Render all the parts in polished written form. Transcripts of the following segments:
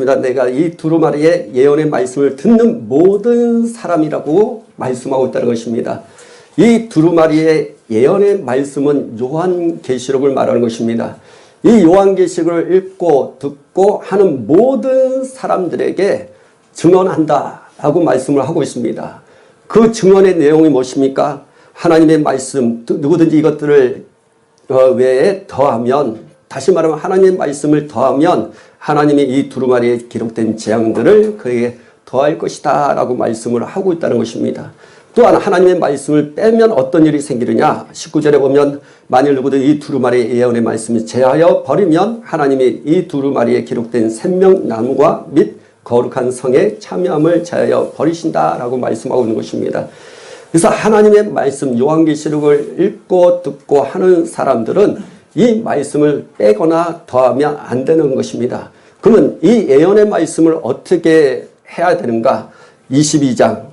내가 이 두루마리의 예언의 말씀을 듣는 모든 사람이라고 말씀하고 있다는 것입니다. 이 두루마리의 예언의 말씀은 요한계시록을 말하는 것입니다. 이 요한계시록을 읽고 듣고 하는 모든 사람들에게 증언한다라고 말씀을 하고 있습니다. 그 증언의 내용이 무엇입니까? 하나님의 말씀, 누구든지 이것들을 외에 더하면, 다시 말하면 하나님의 말씀을 더하면 하나님이 이 두루마리에 기록된 재앙들을 그에게 더할 것이다 라고 말씀을 하고 있다는 것입니다. 또한 하나님의 말씀을 빼면 어떤 일이 생기느냐. 19절에 보면 만일 누구든 이 두루마리의 예언의 말씀을 제하여 버리면 하나님이 이 두루마리에 기록된 생명나무와 및 거룩한 성에 참여함을 제하여 버리신다 라고 말씀하고 있는 것입니다. 그래서 하나님의 말씀 요한계시록을 읽고 듣고 하는 사람들은 이 말씀을 빼거나 더하면 안 되는 것입니다. 그러면 이 예언의 말씀을 어떻게 해야 되는가? 22장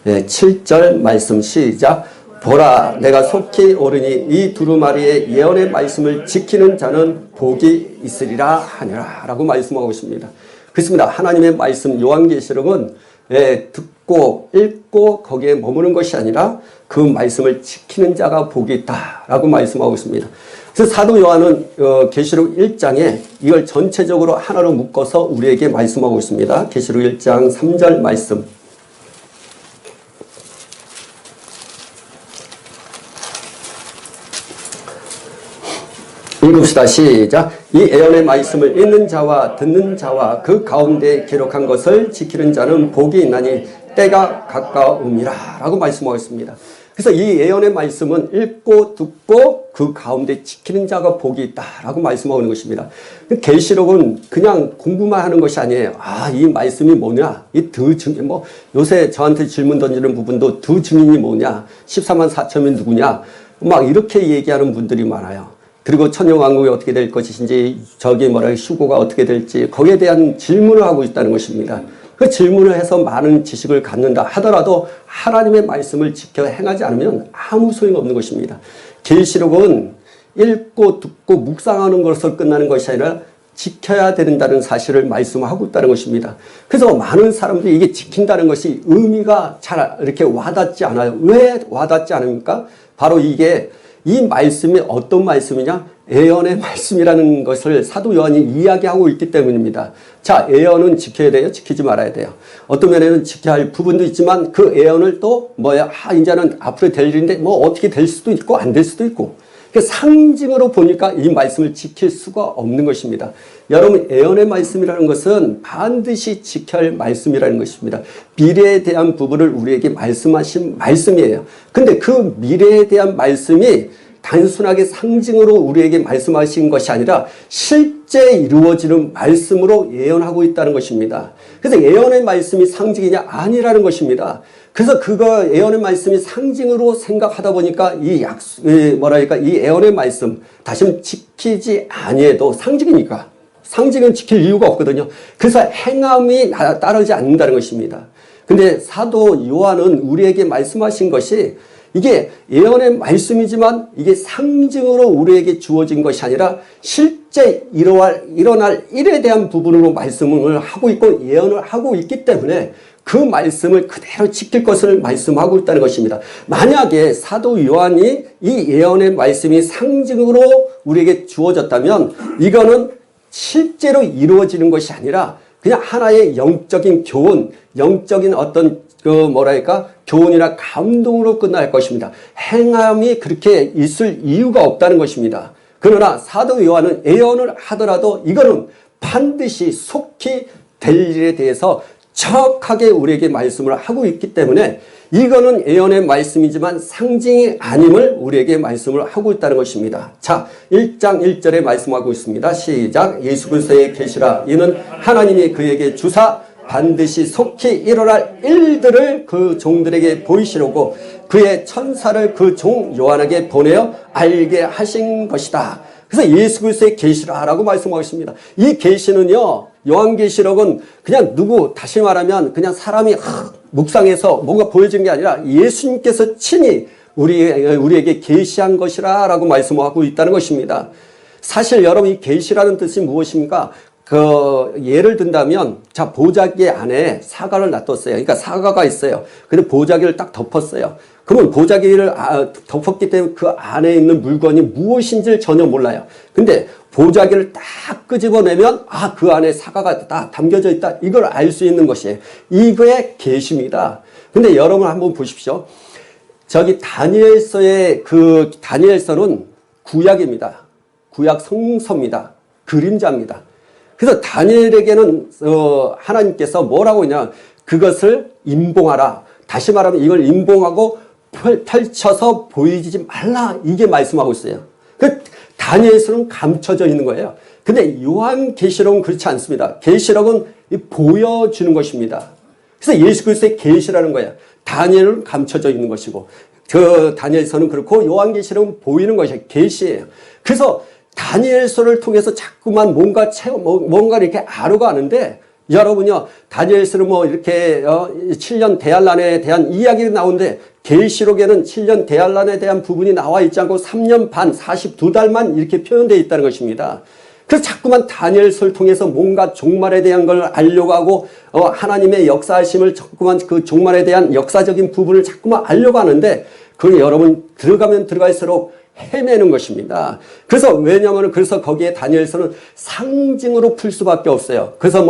7절 말씀 시작. 보라, 내가 속히 오르니 이 두루마리의 예언의 말씀을 지키는 자는 복이 있으리라 하니라 라고 말씀하고 있습니다. 그렇습니다. 하나님의 말씀 요한계시록은 듣고 읽고 거기에 머무는 것이 아니라 그 말씀을 지키는 자가 복이 있다라고 말씀하고 있습니다. 그래서 사도 요한은 계시록 1장에 이걸 전체적으로 하나로 묶어서 우리에게 말씀하고 있습니다. 계시록 1장 3절 말씀. 읽읍시다. 시작. 이 예언의 말씀을 읽는 자와 듣는 자와 그 가운데 기록한 것을 지키는 자는 복이 있나니 때가 가까움이라 라고 말씀하고 있습니다. 그래서 이 예언의 말씀은 읽고 듣고 그 가운데 지키는 자가 복이 있다라고 말씀하고 있는 것입니다. 계시록은 그냥 공부만 하는 것이 아니에요. 아, 이 말씀이 뭐냐? 이 드 증인, 요새 저한테 질문 던지는 부분도 드 증인이 뭐냐? 14만 4천이 누구냐? 막 이렇게 얘기하는 분들이 많아요. 그리고 천년왕국이 어떻게 될 것인지, 휴고가 어떻게 될지, 거기에 대한 질문을 하고 있다는 것입니다. 그 질문을 해서 많은 지식을 갖는다 하더라도 하나님의 말씀을 지켜 행하지 않으면 아무 소용이 없는 것입니다. 계시록은 읽고 듣고 묵상하는 것으로 끝나는 것이 아니라 지켜야 된다는 사실을 말씀하고 있다는 것입니다. 그래서 많은 사람들이 이게 지킨다는 것이 의미가 잘 이렇게 와닿지 않아요. 왜 와닿지 않습니까? 바로 이게 이 말씀이 어떤 말씀이냐? 예언의 말씀이라는 것을 사도 요한이 이야기하고 있기 때문입니다. 자, 예언은 지켜야 돼요? 지키지 말아야 돼요? 어떤 면에는 지켜야 할 부분도 있지만 그 예언을 또 이제는 앞으로 될 일인데 어떻게 될 수도 있고 안 될 수도 있고. 상징으로 보니까 이 말씀을 지킬 수가 없는 것입니다. 여러분, 예언의 말씀이라는 것은 반드시 지켜야 할 말씀이라는 것입니다. 미래에 대한 부분을 우리에게 말씀하신 말씀이에요. 근데 그 미래에 대한 말씀이 단순하게 상징으로 우리에게 말씀하신 것이 아니라 실제 이루어지는 말씀으로 예언하고 있다는 것입니다. 그래서 예언의 말씀이 상징이냐? 아니라는 것입니다. 그래서 예언의 말씀이 상징으로 생각하다 보니까 이 예언의 말씀, 다시 지키지 아니해도 상징이니까. 상징은 지킬 이유가 없거든요. 그래서 행함이 따르지 않는다는 것입니다. 근데 사도 요한은 우리에게 말씀하신 것이 이게 예언의 말씀이지만 이게 상징으로 우리에게 주어진 것이 아니라 실제 일어날 일에 대한 부분으로 말씀을 하고 있고 예언을 하고 있기 때문에 그 말씀을 그대로 지킬 것을 말씀하고 있다는 것입니다. 만약에 사도 요한이 이 예언의 말씀이 상징으로 우리에게 주어졌다면 이거는 실제로 이루어지는 것이 아니라 그냥 하나의 영적인 교훈, 영적인 어떤 교훈이나 감동으로 끝날 것입니다. 행함이 그렇게 있을 이유가 없다는 것입니다. 그러나 사도 요한은 예언을 하더라도 이거는 반드시 속히 될 일에 대해서 정확하게 우리에게 말씀을 하고 있기 때문에 이거는 예언의 말씀이지만 상징이 아님을 우리에게 말씀을 하고 있다는 것입니다. 자, 1장 1절에 말씀하고 있습니다. 시작. 예수 그리스도의 계시라. 이는 하나님이 그에게 주사 반드시 속히 일어날 일들을 그 종들에게 보이시려고 그의 천사를 그 종 요한에게 보내어 알게 하신 것이다. 그래서 예수 그리스도의 계시라라고 말씀하고 있습니다. 이 계시는요, 요한계시록은 그냥 다시 말하면 그냥 사람이 묵상해서 뭔가 보여준 게 아니라 예수님께서 친히 우리에게 계시한 것이라고 말씀하고 있다는 것입니다. 사실 여러분 이 계시라는 뜻이 무엇입니까? 예를 든다면, 자, 보자기 안에 사과를 놔뒀어요. 그러니까 사과가 있어요. 근데 보자기를 딱 덮었어요. 그러면 보자기를 덮었기 때문에 그 안에 있는 물건이 무엇인지를 전혀 몰라요. 근데 보자기를 딱 끄집어내면, 그 안에 사과가 딱 담겨져 있다. 이걸 알 수 있는 것이에요. 이거의 계시입니다. 근데 여러분 한번 보십시오. 저기 다니엘서의 다니엘서는 구약입니다. 구약 성서입니다. 그림자입니다. 그래서 다니엘에게는 하나님께서 뭐라고 하냐, 그것을 임봉하라. 다시 말하면 이걸 임봉하고 펼쳐서 보이지 말라, 이게 말씀하고 있어요. 다니엘서는 감춰져 있는 거예요. 근데 요한계시록은 그렇지 않습니다. 계시록은 보여주는 것입니다. 그래서 예수 그리스도의 계시라는 거예요. 다니엘은 감춰져 있는 것이고, 다니엘서는 그렇고 요한계시록은 보이는 것이에요. 계시예요. 그래서 다니엘서를 통해서 자꾸만 뭔가 이렇게 알아가는데, 여러분요, 다니엘서는 이렇게 7년 대환란에 대한 이야기가 나오는데, 계시록에는 7년 대환란에 대한 부분이 나와 있지 않고 3년 반, 42달만 이렇게 표현되어 있다는 것입니다. 그래서 자꾸만 다니엘서를 통해서 뭔가 종말에 대한 걸 알려고 하고, 하나님의 역사하심을 자꾸만 그 종말에 대한 역사적인 부분을 자꾸만 알려고 하는데, 그걸 여러분 들어가면 들어갈수록 헤매는 것입니다. 그래서 그래서 거기에 다니엘서는 상징으로 풀 수밖에 없어요. 그래서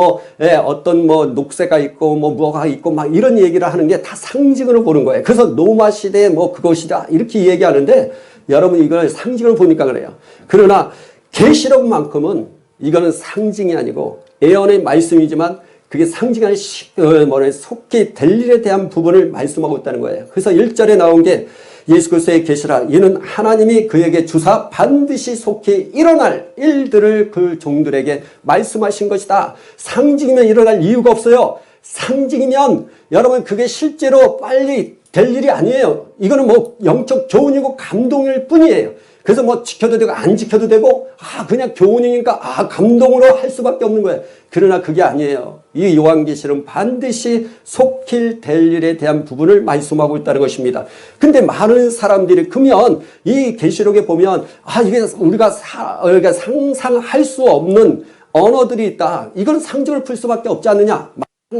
어떤 녹새가 있고 뭐가 있고 막 이런 얘기를 하는 게 다 상징으로 보는 거예요. 그래서 노마 시대에 그것이다 이렇게 얘기하는데, 여러분 이걸 상징으로 보니까 그래요. 그러나 계시록만큼은 이거는 상징이 아니고 예언의 말씀이지만 그게 상징이 아니라 속히 될 일에 대한 부분을 말씀하고 있다는 거예요. 그래서 1절에 나온 게 예수 그리스도의 계시라, 이는 하나님이 그에게 주사 반드시 속히 일어날 일들을 그 종들에게 말씀하신 것이다. 상징이면 일어날 이유가 없어요. 상징이면 여러분 그게 실제로 빨리 될 일이 아니에요. 이거는 영적 교훈이고 감동일 뿐이에요. 그래서 지켜도 되고 안 지켜도 되고 그냥 교훈이니까 감동으로 할 수밖에 없는 거예요. 그러나 그게 아니에요. 이 요한계시는 반드시 속히 될 일에 대한 부분을 말씀하고 있다는 것입니다. 근데 많은 사람들이 그러면 이 계시록에 보면 이게 우리가 상상할 수 없는 언어들이 있다. 이건 상징을 풀 수밖에 없지 않느냐.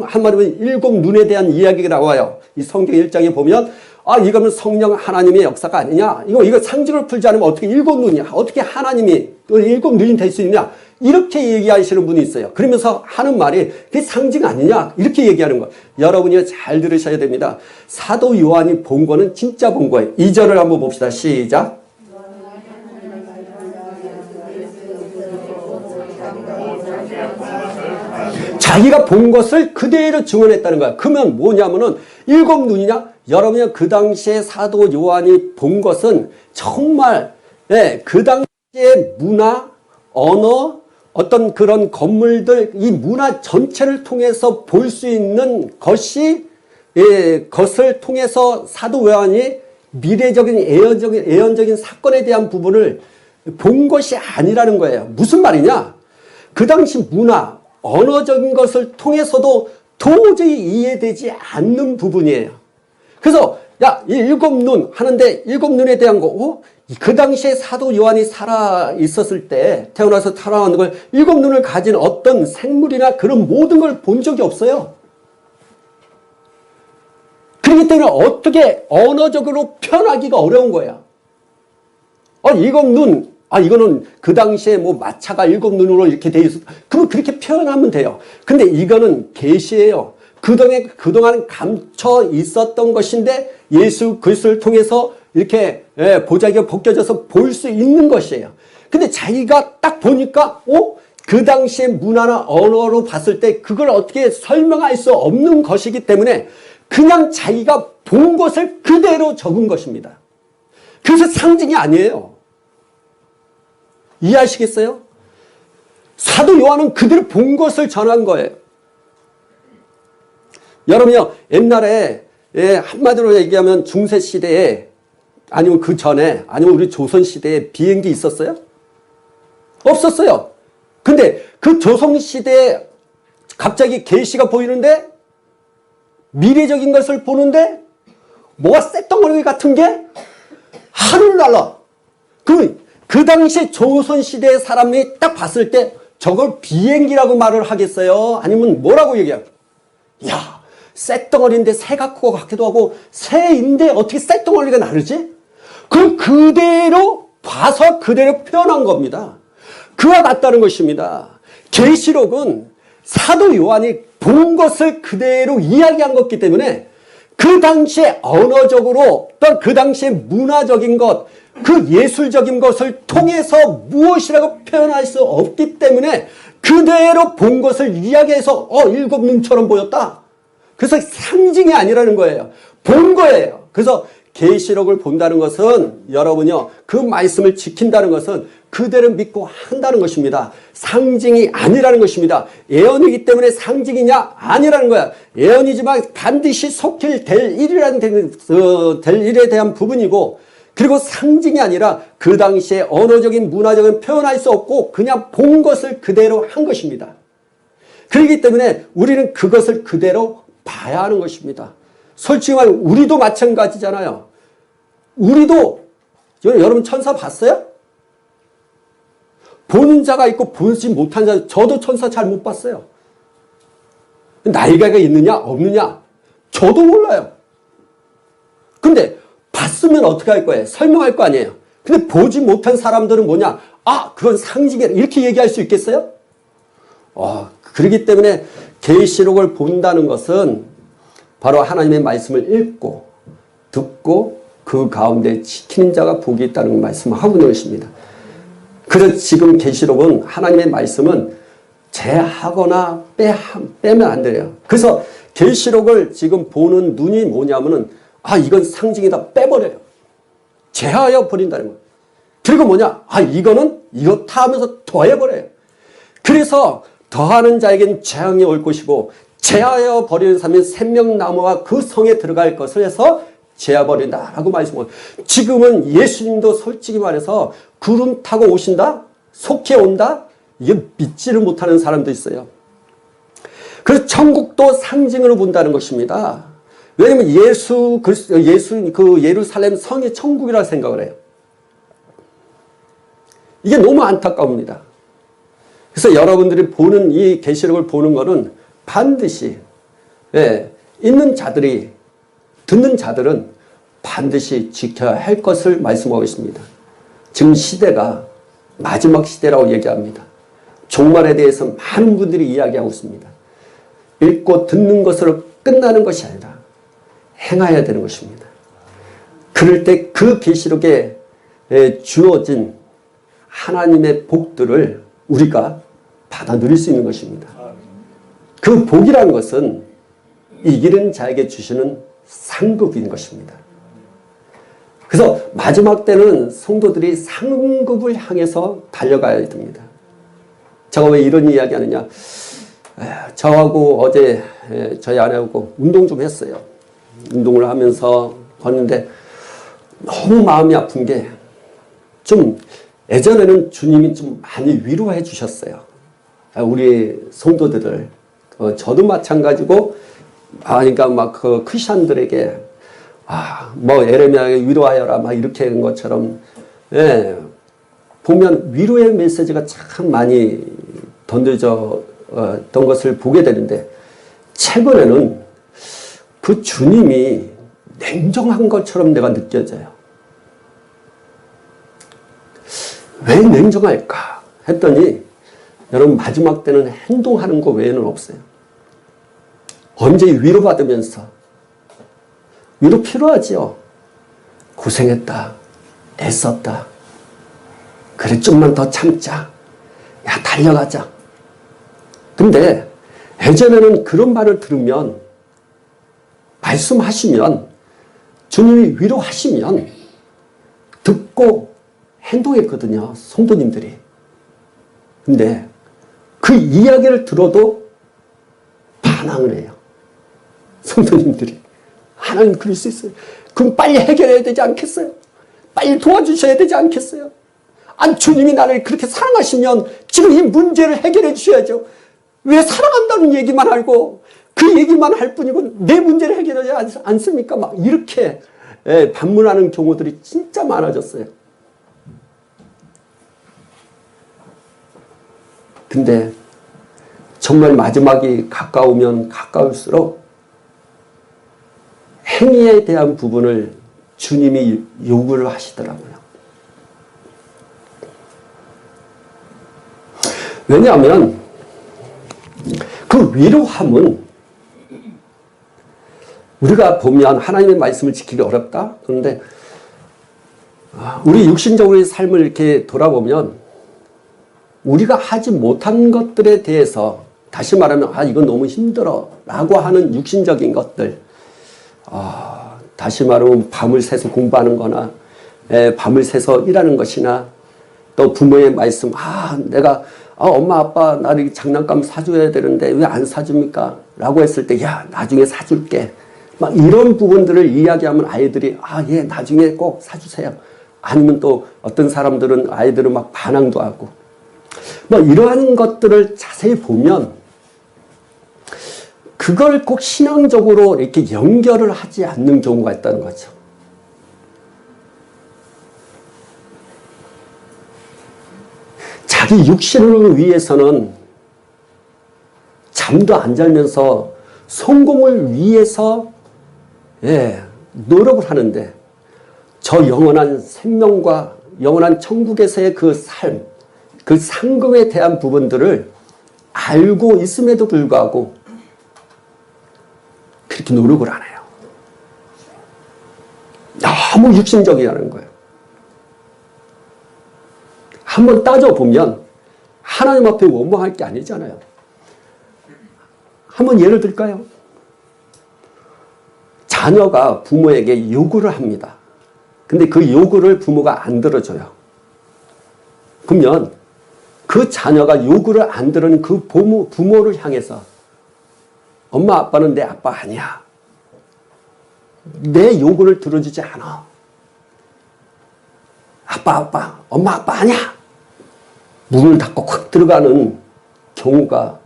한마디로 7 눈에 대한 이야기가 나와요. 이 성경 1장에 보면 이거는 성령 하나님의 역사가 아니냐. 이거 상징을 풀지 않으면 어떻게 7 눈이야. 어떻게 하나님이 7 눈이 될 수 있냐. 이렇게 얘기하시는 분이 있어요. 그러면서 하는 말이 그게 상징 아니냐. 이렇게 얘기하는 거예요. 여러분이 잘 들으셔야 됩니다. 사도 요한이 본 거는 진짜 본 거예요. 2절을 한번 봅시다. 시작. 자기가 본 것을 그대로 증언했다는 거야. 그러면 뭐냐면은 7 눈이냐? 여러분이 그 당시에 사도 요한이 본 것은 정말 그 당시의 문화, 언어, 어떤 그런 건물들, 이 문화 전체를 통해서 볼 수 있는 것이 것을 통해서 사도 요한이 미래적인 예언적인 사건에 대한 부분을 본 것이 아니라는 거예요. 무슨 말이냐? 그 당시 문화, 언어적인 것을 통해서도 도저히 이해되지 않는 부분이에요. 그래서 이 7 눈 하는데 7 눈에 대한 거, 그 당시에 사도 요한이 살아 있었을 때 태어나서 살아왔는 걸 7 눈을 가진 어떤 생물이나 그런 모든 걸 본 적이 없어요. 그렇기 때문에 어떻게 언어적으로 표현하기가 어려운 거야. 7 눈, 이거는 그 당시에 마차가 7 눈으로 이렇게 돼 있어. 그러면 그렇게 표현하면 돼요. 근데 이거는 계시예요. 그동안 감춰 있었던 것인데 예수 그리스도를 통해서 이렇게 보자기가 벗겨져서 볼 수 있는 것이에요. 근데 자기가 딱 보니까 그 당시의 문화나 언어로 봤을 때 그걸 어떻게 설명할 수 없는 것이기 때문에 그냥 자기가 본 것을 그대로 적은 것입니다. 그래서 상징이 아니에요. 이해하시겠어요? 사도 요한은 그대로 본 것을 전한 거예요. 여러분요, 옛날에 한마디로 얘기하면 중세시대에 아니면 그 전에 아니면 우리 조선시대에 비행기 있었어요? 없었어요. 근데 그 조선시대에 갑자기 계시가 보이는데 미래적인 것을 보는데 뭐가 쇳덩어리 같은 게 하늘을 날아. 그 그 당시 조선시대의 사람이 딱 봤을 때 저걸 비행기라고 말을 하겠어요? 아니면 뭐라고 얘기할까요? 야, 쇳덩어리인데 새가 크고 같기도 하고 새인데 어떻게 쇳덩어리가 나르지? 그럼 그대로 봐서 그대로 표현한 겁니다. 그와 같다는 것입니다. 계시록은 사도 요한이 본 것을 그대로 이야기한 것이기 때문에 그 당시에 언어적으로 또는 그 당시에 문화적인 것, 그 예술적인 것을 통해서 무엇이라고 표현할 수 없기 때문에 그대로 본 것을 이야기해서 일곱 눈처럼 보였다. 그래서 상징이 아니라는 거예요. 본 거예요. 그래서 계시록을 본다는 것은 여러분요, 그 말씀을 지킨다는 것은 그대로 믿고 한다는 것입니다. 상징이 아니라는 것입니다. 예언이기 때문에 상징이냐? 아니라는 거야. 예언이지만 반드시 속힐 될 일에 대한 부분이고, 그리고 상징이 아니라 그 당시에 언어적인 문화적인 표현할 수 없고 그냥 본 것을 그대로 한 것입니다. 그렇기 때문에 우리는 그것을 그대로 봐야 하는 것입니다. 솔직히 말하면 우리도 마찬가지잖아요. 우리도 여러분 천사 봤어요? 보는 자가 있고 보지 못한 자, 저도 천사 잘 못 봤어요. 나이가 있느냐 없느냐 저도 몰라요. 근데 봤으면 어떻게 할 거예요? 설명할 거 아니에요. 근데 보지 못한 사람들은 뭐냐? 그건 상징이라 이렇게 얘기할 수 있겠어요? 그렇기 때문에 계시록을 본다는 것은 바로 하나님의 말씀을 읽고 듣고 그 가운데 지키는 자가 복이 있다는 말씀을 하고 있는 것입니다. 그래서 지금 계시록은 하나님의 말씀은 제하거나 빼면 안 돼요. 그래서 계시록을 지금 보는 눈이 뭐냐면은 이건 상징이다 빼버려요. 제하여 버린다는 거예요. 그리고 뭐냐? 이거는 이렇다 하면서 더해버려요. 그래서 더하는 자에게는 재앙이 올 것이고 제하여 버리는 사람은 생명나무와 그 성에 들어갈 것을 해서 제하버린다라고 말씀하고, 지금은 예수님도 솔직히 말해서 구름 타고 오신다? 속해 온다? 이게 믿지를 못하는 사람도 있어요. 그래서 천국도 상징으로 본다는 것입니다. 왜냐면 그 예루살렘 성이 천국이라고 생각을 해요. 이게 너무 안타까웁니다. 그래서 여러분들이 보는 이 계시록을 보는 거는 반드시 있는 자들이 듣는 자들은 반드시 지켜야 할 것을 말씀하고 있습니다. 지금 시대가 마지막 시대라고 얘기합니다. 종말에 대해서 많은 분들이 이야기하고 있습니다. 읽고 듣는 것으로 끝나는 것이 아니라 행해야 되는 것입니다. 그럴 때 그 계시록에 주어진 하나님의 복들을 우리가 받아 누릴 수 있는 것입니다. 그 복이라는 것은 이기는 자에게 주시는 상급인 것입니다. 그래서 마지막 때는 성도들이 상급을 향해서 달려가야 됩니다. 제가 왜 이런 이야기 하느냐? 저하고 어제 저희 아내하고 운동 좀 했어요. 운동을 하면서 걷는데 너무 마음이 아픈 게, 좀 예전에는 주님이 좀 많이 위로해 주셨어요. 우리 성도들을. 저도 마찬가지고, 그러니까 막 그 크리스찬들에게 에레미야에게 위로하여라 막 이렇게 한 것처럼, 보면 위로의 메시지가 참 많이 던져졌던 것을 보게 되는데, 최근에는 그 주님이 냉정한 것처럼 내가 느껴져요. 왜 냉정할까 했더니, 여러분 마지막 때는 행동하는 거 외에는 없어요. 언제 위로받으면서, 위로 필요하지요. 고생했다, 애썼다, 그래 좀만 더 참자, 야 달려가자. 근데 예전에는 그런 말을 들으면, 말씀하시면, 주님이 위로하시면 듣고 행동했거든요, 성도님들이. 근데 그 이야기를 들어도 반항을 해요, 성도님들이. 하나님 그럴 수 있어요. 그럼 빨리 해결해야 되지 않겠어요? 빨리 도와주셔야 되지 않겠어요? 주님이 나를 그렇게 사랑하시면 지금 이 문제를 해결해 주셔야죠. 왜 사랑한다는 얘기만 알고 그 얘기만 할 뿐이고 내 문제를 해결하지 않습니까? 막 이렇게 반문하는 경우들이 진짜 많아졌어요. 근데 정말 마지막이 가까우면 가까울수록 행위에 대한 부분을 주님이 요구를 하시더라고요. 왜냐하면 그 위로함은 우리가 보면 하나님의 말씀을 지키기 어렵다. 그런데 우리 육신적으로의 삶을 이렇게 돌아보면 우리가 하지 못한 것들에 대해서 다시 말하면 이건 너무 힘들어 라고 하는 육신적인 것들, 다시 말하면 밤을 새서 공부하는 거나 밤을 새서 일하는 것이나 또 부모의 말씀, 내가 엄마 아빠 나를 장난감 사줘야 되는데 왜 안 사줍니까? 라고 했을 때 야 나중에 사줄게. 막 이런 부분들을 이야기하면 아이들이 예 나중에 꼭 사주세요. 아니면 또 어떤 사람들은 아이들은 막 반항도 하고 뭐 이러한 것들을 자세히 보면 그걸 꼭 신앙적으로 이렇게 연결을 하지 않는 경우가 있다는 거죠. 자기 육신을 위해서는 잠도 안 자면서 성공을 위해서 노력을 하는데 저 영원한 생명과 영원한 천국에서의 그 삶, 그 상급에 대한 부분들을 알고 있음에도 불구하고 그렇게 노력을 안 해요. 너무 육신적이라는 거예요. 한번 따져보면 하나님 앞에 원망할 게 아니잖아요. 한번 예를 들까요? 자녀가 부모에게 요구를 합니다. 근데 그 요구를 부모가 안 들어줘요. 그러면 그 자녀가 요구를 안 들은 그 부모를 향해서 엄마 아빠는 내 아빠 아니야. 내 요구를 들어주지 않아. 아빠, 엄마 아빠 아니야. 문을 닫고 확 들어가는 경우가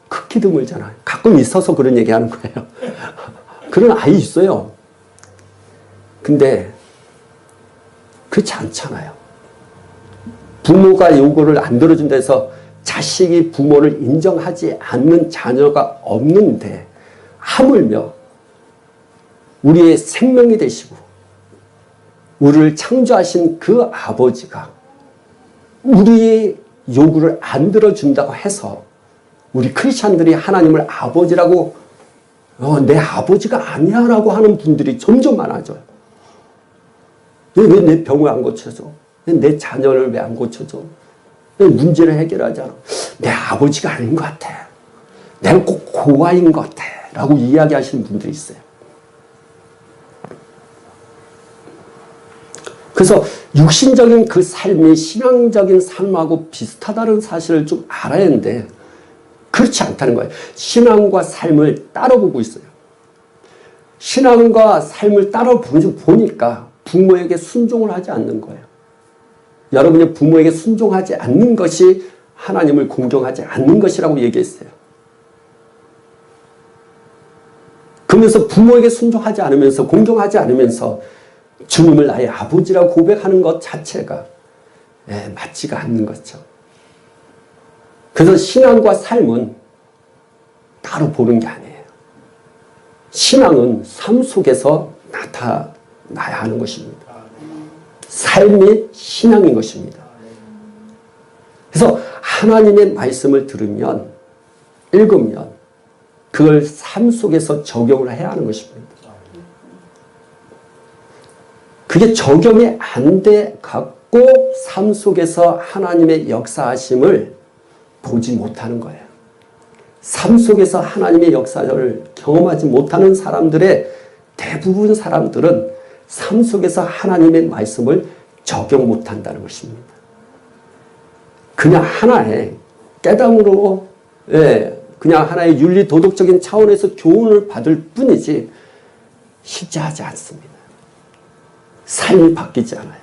극히 드물잖아요. 가끔 있어서 그런 얘기하는 거예요. 그런 아이 있어요. 근데 그렇지 않잖아요. 부모가 요구를 안 들어준다 해서 자식이 부모를 인정하지 않는 자녀가 없는데 하물며 우리의 생명이 되시고 우리를 창조하신 그 아버지가 우리의 요구를 안 들어준다고 해서 우리 크리스찬들이 하나님을 아버지라고 내 아버지가 아니야 라고 하는 분들이 점점 많아져요. 왜 내 병을 안 고쳐줘? 왜 내 자녀를 왜 안 고쳐줘? 왜 문제를 해결하지 않아? 내 아버지가 아닌 것 같아. 내가 꼭 고아인 것 같아 라고 이야기하시는 분들이 있어요. 그래서 육신적인 그 삶이 신앙적인 삶하고 비슷하다는 사실을 좀 알아야 하는데 그렇지 않다는 거예요. 신앙과 삶을 따로 보고 있어요. 신앙과 삶을 따로 보니까 부모에게 순종을 하지 않는 거예요. 여러분이 부모에게 순종하지 않는 것이 하나님을 공경하지 않는 것이라고 얘기했어요. 그러면서 부모에게 순종하지 않으면서 공경하지 않으면서 주님을 나의 아버지라고 고백하는 것 자체가 맞지가 않는 거죠. 그래서 신앙과 삶은 따로 보는 게 아니에요. 신앙은 삶 속에서 나타나야 하는 것입니다. 삶이 신앙인 것입니다. 그래서 하나님의 말씀을 들으면, 읽으면 그걸 삶 속에서 적용을 해야 하는 것입니다. 그게 적용이 안 돼 갖고 삶 속에서 하나님의 역사하심을 보지 못하는 거예요. 삶 속에서 하나님의 역사를 경험하지 못하는 사람들의 대부분 사람들은 삶 속에서 하나님의 말씀을 적용 못한다는 것입니다. 그냥 하나의 깨달음으로 그냥 하나의 윤리 도덕적인 차원에서 교훈을 받을 뿐이지 쉽지 하지 않습니다. 삶이 바뀌지 않아요.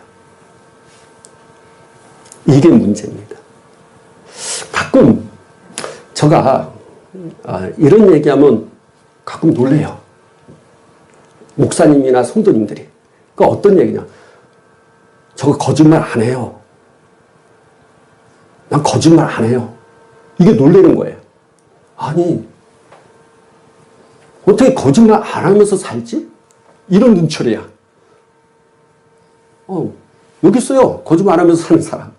이게 문제입니다. 가끔 제가 이런 얘기하면 가끔 놀래요. 목사님이나 성도님들이. 그러니까 어떤 얘기냐. 저거 거짓말 안 해요. 난 거짓말 안 해요. 이게 놀라는 거예요. 아니, 어떻게 거짓말 안 하면서 살지? 이런 눈초리야. 여기 있어요. 거짓말 안 하면서 사는 사람.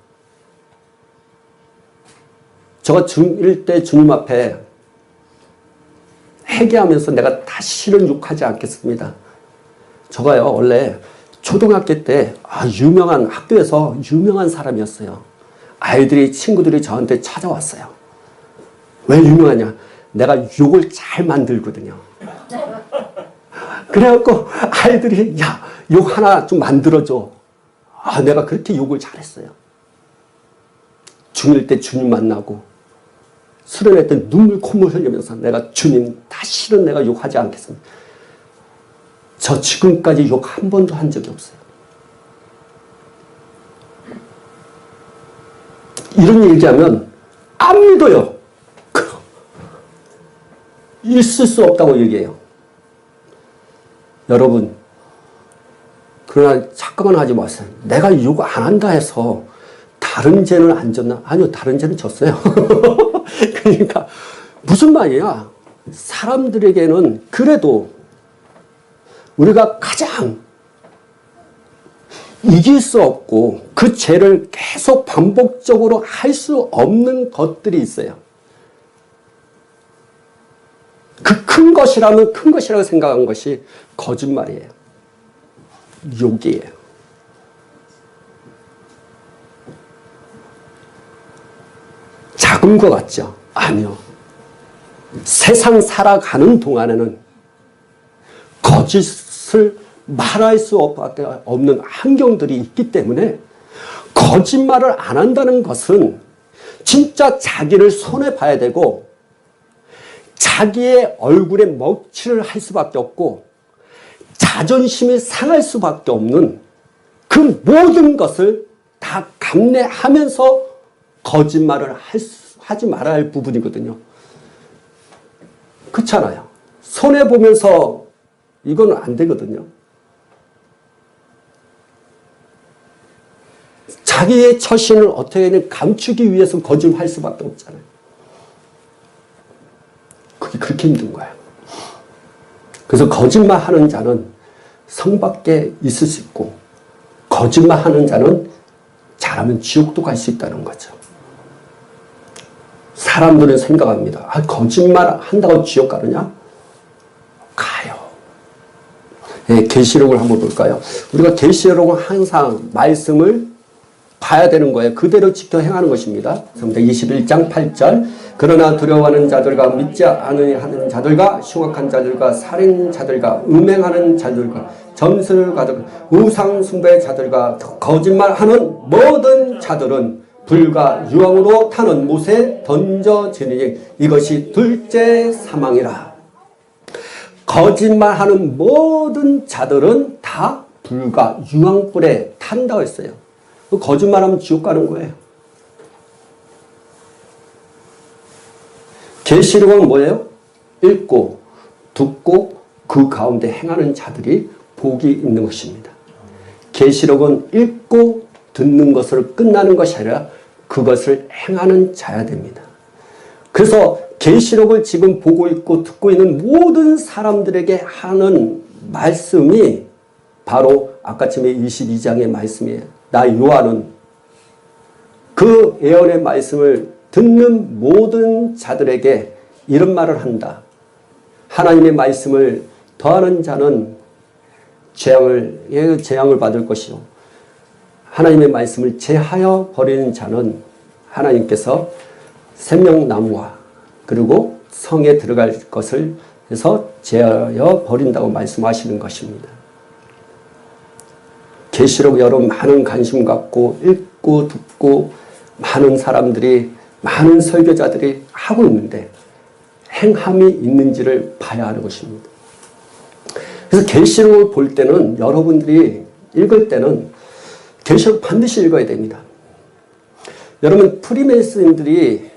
제가 중1 때 주님 앞에 회개하면서 내가 다시는 욕하지 않겠습니다. 저가요, 원래 초등학교 때 유명한 학교에서 유명한 사람이었어요. 아이들이, 친구들이 저한테 찾아왔어요. 왜 유명하냐? 내가 욕을 잘 만들거든요. 그래갖고 아이들이 야, 욕 하나 좀 만들어줘. 내가 그렇게 욕을 잘했어요. 중1 때 주님 만나고 수련회 때 눈물 콧물 흘리면서 내가 주님 다시는 내가 욕하지 않겠습니다. 저 지금까지 욕 한 번도 한 적이 없어요. 이런 얘기하면 안 믿어요. 있을 수 없다고 얘기해요. 여러분, 그러나 착각은 하지 마세요. 내가 욕 안 한다 해서 다른 죄는 안 졌나? 아니요, 다른 죄는 졌어요. 그러니까 무슨 말이야? 사람들에게는 그래도 우리가 가장 이길 수 없고 그 죄를 계속 반복적으로 할 수 없는 것들이 있어요. 그 큰 것이라면 큰 것이라고 생각한 것이 거짓말이에요. 욕이에요. 작은 것 같죠? 아니요. 세상 살아가는 동안에는 거짓을 말할 수 없는 환경들이 있기 때문에 거짓말을 안 한다는 것은 진짜 자기를 손해봐야 되고 자기의 얼굴에 먹칠을 할 수밖에 없고 자존심이 상할 수밖에 없는 그 모든 것을 다 감내하면서 거짓말을 하지 말아야 할 부분이거든요. 그렇잖아요. 손해보면서 이거는 안 되거든요. 자기의 처신을 어떻게든 감추기 위해서 거짓말 할 수밖에 없잖아요. 그게 그렇게 힘든 거예요. 그래서 거짓말하는 자는 성 밖에 있을 수 있고 거짓말하는 자는 잘하면 지옥도 갈 수 있다는 거죠. 사람들은 생각합니다. 거짓말 한다고 지옥 가느냐? 가요. 네, 계시록을 한번 볼까요? 우리가 계시록은 항상 말씀을 봐야 되는 거예요. 그대로 지켜 행하는 것입니다. 21장 8절 그러나 두려워하는 자들과 믿지 않으려 하는 자들과 흉악한 자들과 살인자들과 음행하는 자들과 점수를 가득 우상 숭배 자들과 거짓말하는 모든 자들은 불과 유황으로 타는 못에 던져지니 이것이 둘째 사망이라. 거짓말하는 모든 자들은 다 불과 유황불에 탄다고 했어요. 거짓말하면 지옥 가는 거예요. 계시록은 뭐예요? 읽고 듣고 그 가운데 행하는 자들이 복이 있는 것입니다. 계시록은 읽고 듣는 것으로 끝나는 것이 아니라 그것을 행하는 자야 됩니다. 그래서 계시록을 지금 보고 있고 듣고 있는 모든 사람들에게 하는 말씀이 바로 아까 전에 22장의 말씀이에요. 나 요한은 그 예언의 말씀을 듣는 모든 자들에게 이런 말을 한다. 하나님의 말씀을 더하는 자는 재앙을 받을 것이요. 하나님의 말씀을 제하여 버리는 자는 하나님께서 생명나무와 그리고 성에 들어갈 것을 해서 제하여 버린다고 말씀하시는 것입니다. 계시록 여러분 많은 관심 갖고 읽고 듣고 많은 사람들이 많은 설교자들이 하고 있는데 행함이 있는지를 봐야 하는 것입니다. 그래서 계시록을 볼 때는 여러분들이 읽을 때는 계시록 반드시 읽어야 됩니다. 여러분 프리메이슨들이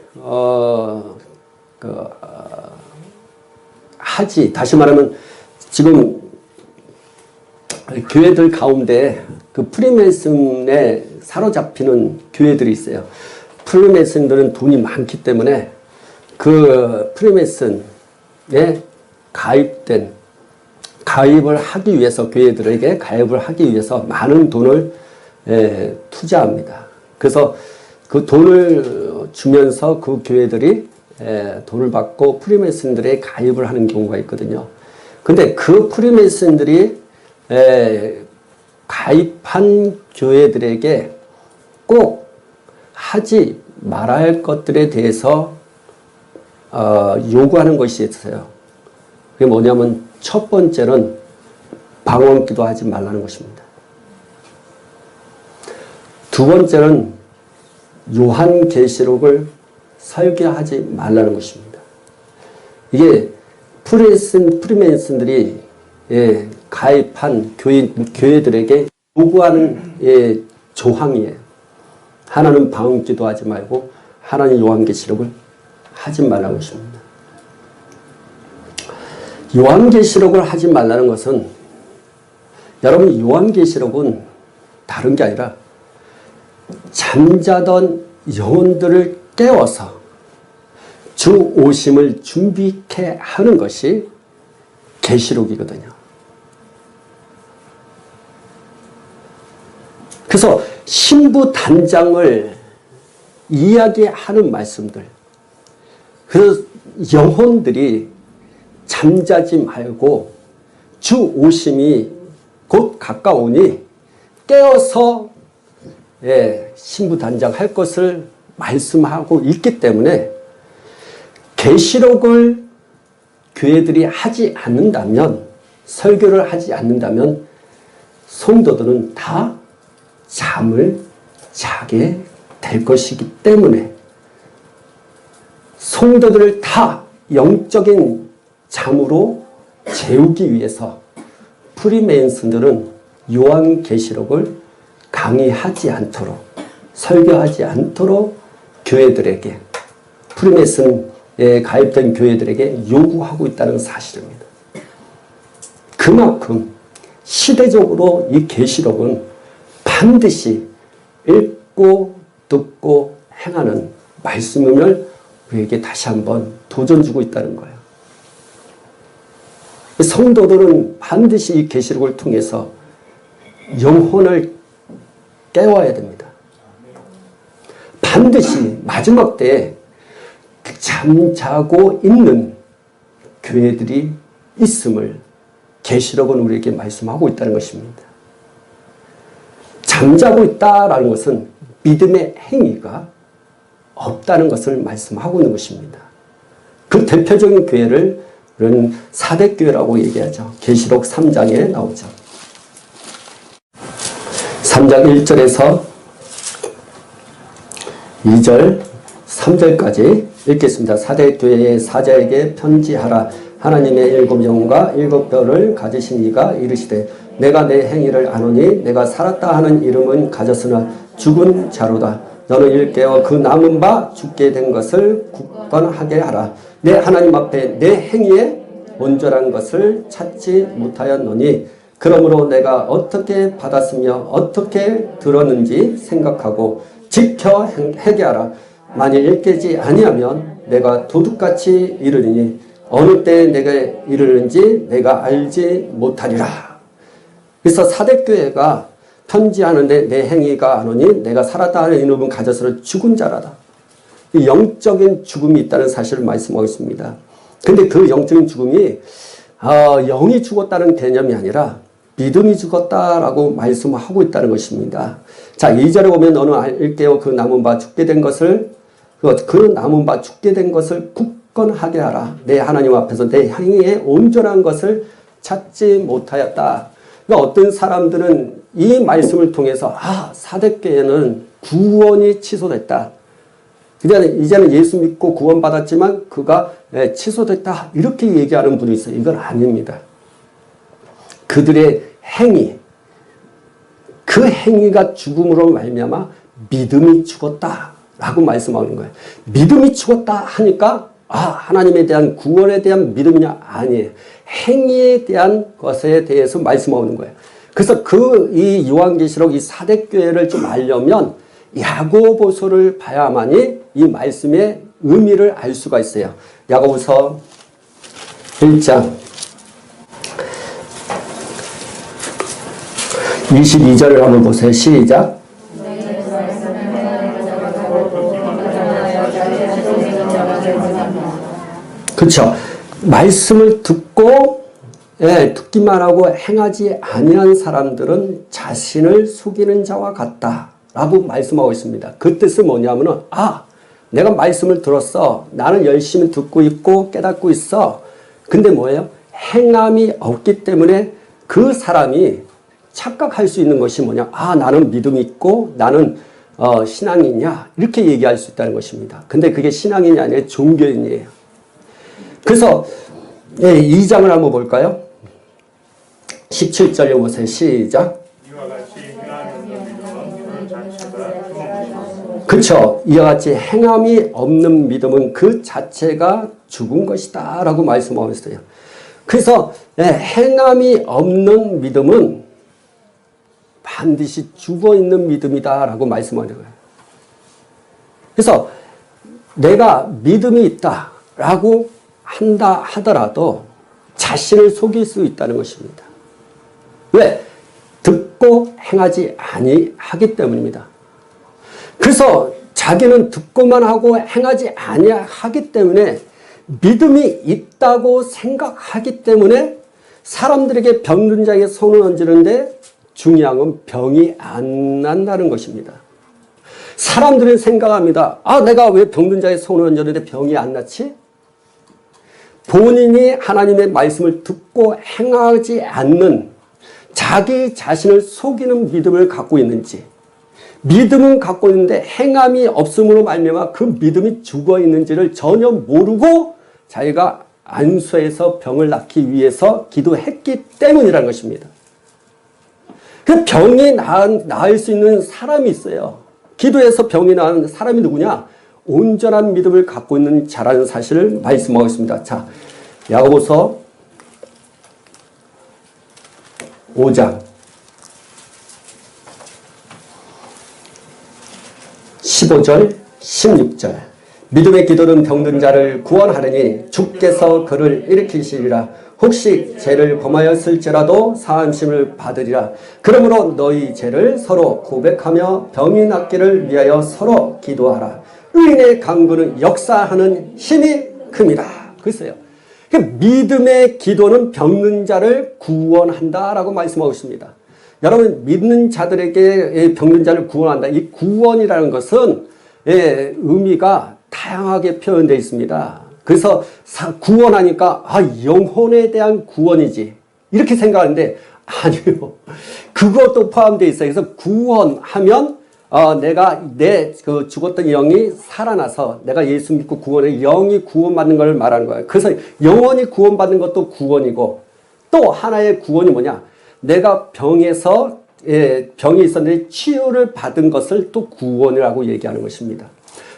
다시 말하면 지금 교회들 가운데 그 프리메이슨에 사로잡히는 교회들이 있어요. 프리메이슨들은 돈이 많기 때문에 그 프리메이슨에 가입을 하기 위해서, 교회들에게 가입을 하기 위해서 많은 돈을 투자합니다. 그래서 그 돈을 주면서 그 교회들이 돈을 받고 프리메이슨들에 가입을 하는 경우가 있거든요. 근데 그 프리메이슨들이 가입한 교회들에게 꼭 하지 말아야 할 것들에 대해서 요구하는 것이 있어요. 그게 뭐냐면 첫 번째는 방언기도 하지 말라는 것입니다. 두 번째는 요한계시록을 설교하지 말라는 것입니다. 이게 프리메이슨들이 가입한 교회들에게 요구하는 조항이에요. 하나는 방언기도 하지 말고 하나는 요한계시록을 하지 말라는 것입니다. 요한계시록을 하지 말라는 것은, 여러분, 요한계시록은 다른 게 아니라 잠자던 영혼들을 깨워서 주 오심을 준비케 하는 것이 계시록이거든요. 그래서 신부 단장을 이야기하는 말씀들, 그래서 영혼들이 잠자지 말고 주 오심이 곧 가까우니 깨어서 신부 단장할 것을 말씀하고 있기 때문에, 계시록을 교회들이 하지 않는다면, 설교를 하지 않는다면 성도들은 다 잠을 자게 될 것이기 때문에, 성도들을 다 영적인 잠으로 재우기 위해서 프리메이슨들은 요한계시록을 강의하지 않도록, 설교하지 않도록 교회들에게, 프리메이슨에 가입된 교회들에게 요구하고 있다는 사실입니다. 그만큼 시대적으로 이 계시록은 반드시 읽고 듣고 행하는 말씀을 우리에게 다시 한번 도전 주고 있다는 거예요. 성도들은 반드시 이 계시록을 통해서 영혼을 깨워야 됩니다. 반드시 마지막 때에 잠자고 있는 교회들이 있음을 계시록은 우리에게 말씀하고 있다는 것입니다. 잠자고 있다라는 것은 믿음의 행위가 없다는 것을 말씀하고 있는 것입니다. 그 대표적인 교회를 우리는 사대교회라고 얘기하죠. 계시록 3장에 나오죠. 3장 1절에서 2절, 3절까지 읽겠습니다. 사대교회의 사자에게 편지하라. 하나님의 7 영과 7 뼈를 가지신 이가 이르시되, 내가 내 행위를 아노니 내가 살았다 하는 이름은 가졌으나 죽은 자로다. 너는 일깨어 그 남은 바 죽게 된 것을 굳건하게 하라. 내 하나님 앞에 내 행위에 온전한 것을 찾지 못하였노니, 그러므로 내가 어떻게 받았으며 어떻게 들었는지 생각하고 지켜 회개하라. 만일 일깨지 아니하면 내가 도둑같이 이르리니 어느 때에 내가 이르는지 내가 알지 못하리라. 그래서 사대교회가 편지하는데 내 행위가 아노니 내가 살았다 하는 이름은 가졌으나 죽은 자라다. 영적인 죽음이 있다는 사실을 말씀하고 있습니다. 근데 그 영적인 죽음이 영이 죽었다는 개념이 아니라 믿음이 죽었다라고 말씀하고 있다는 것입니다. 자, 2절에 보면 너는 일깨어 그 남은 바 죽게 된 것을, 그 남은 바 죽게 된 것을 굳건하게 하라. 내 하나님 앞에서 내 행위에 온전한 것을 찾지 못하였다. 그러니까 어떤 사람들은 이 말씀을 통해서 사대교회는 구원이 취소됐다. 이제는 예수 믿고 구원받았지만 그가 취소됐다. 이렇게 얘기하는 분이 있어요. 이건 아닙니다. 그들의 행위, 그 행위가 죽음으로 말미암아 믿음이 죽었다라고 말씀하는 거예요. 믿음이 죽었다 하니까 하나님에 대한 구원에 대한 믿음이냐? 아니에요. 행위에 대한 것에 대해서 말씀하는 거예요. 그래서 이 요한계시록 이 사대교회를 좀 알려면 야고보서를 봐야만이 이 말씀의 의미를 알 수가 있어요. 야고보서 1장 22절을 한번 보세요. 시작. 그렇죠. 말씀을 듣고 듣기만 하고 행하지 아니한 사람들은 자신을 속이는 자와 같다라고 말씀하고 있습니다. 그 뜻은 뭐냐면은 내가 말씀을 들었어. 나는 열심히 듣고 있고 깨닫고 있어. 근데 뭐예요? 행함이 없기 때문에 그 사람이 착각할 수 있는 것이 뭐냐? 나는 믿음이 있고 나는 신앙이냐? 이렇게 얘기할 수 있다는 것입니다. 근데 그게 신앙인이 아니라 종교인이에요. 그래서 2장을 한번 볼까요? 17절에 보세요. 시작. 그렇죠. 이와 같이 행함이 없는 믿음은 그 자체가 죽은 것이다 라고 말씀하고 있어요. 그래서 행함이 없는 믿음은 반드시 죽어있는 믿음이다 라고 말씀하는 거예요. 그래서 내가 믿음이 있다 라고 한다 하더라도 자신을 속일 수 있다는 것입니다. 왜? 듣고 행하지 아니하기 때문입니다. 그래서 자기는 듣고만 하고 행하지 아니하기 때문에 믿음이 있다고 생각하기 때문에 사람들에게 병든 자에게 손을 얹는데 중요한 건 병이 안 난다는 것입니다. 사람들은 생각합니다. 내가 왜 병든 자에게 손을 얹었는데 병이 안 났지? 본인이 하나님의 말씀을 듣고 행하지 않는 자기 자신을 속이는 믿음을 갖고 있는지, 믿음은 갖고 있는데 행함이 없음으로 말미암아 그 믿음이 죽어 있는지를 전혀 모르고 자기가 안수해서 병을 낫기 위해서 기도했기 때문이라는 것입니다. 그 병이 나을 수 있는 사람이 있어요. 기도해서 병이 나은 사람이 누구냐? 온전한 믿음을 갖고 있는 자라는 사실을 말씀하고 있습니다. 자, 야고보서 5장 15절 16절 믿음의 기도는 병든 자를 구원하려니 주께서 그를 일으키시리라. 혹시 죄를 범하였을지라도 사함심을 받으리라. 그러므로 너희 죄를 서로 고백하며 병이 낫기를 위하여 서로 기도하라. 의인의 간구는 역사하는 힘이 큽니다. 글쎄요. 믿음의 기도는 병든 자를 구원한다라고 말씀하고 있습니다. 여러분, 믿는 자들에게 병든 자를 구원한다. 이 구원이라는 것은 의미가 다양하게 표현되어 있습니다. 그래서 구원하니까 영혼에 대한 구원이지 이렇게 생각하는데 아니요. 그것도 포함되어 있어요. 그래서 구원하면 내가 내 죽었던 영이 살아나서 내가 예수 믿고 구원해 영이 구원받는 걸 말하는 거예요. 그래서 영원히 구원받는 것도 구원이고 또 하나의 구원이 뭐냐? 내가 병에서 병이 있었는데 치유를 받은 것을 또 구원이라고 얘기하는 것입니다.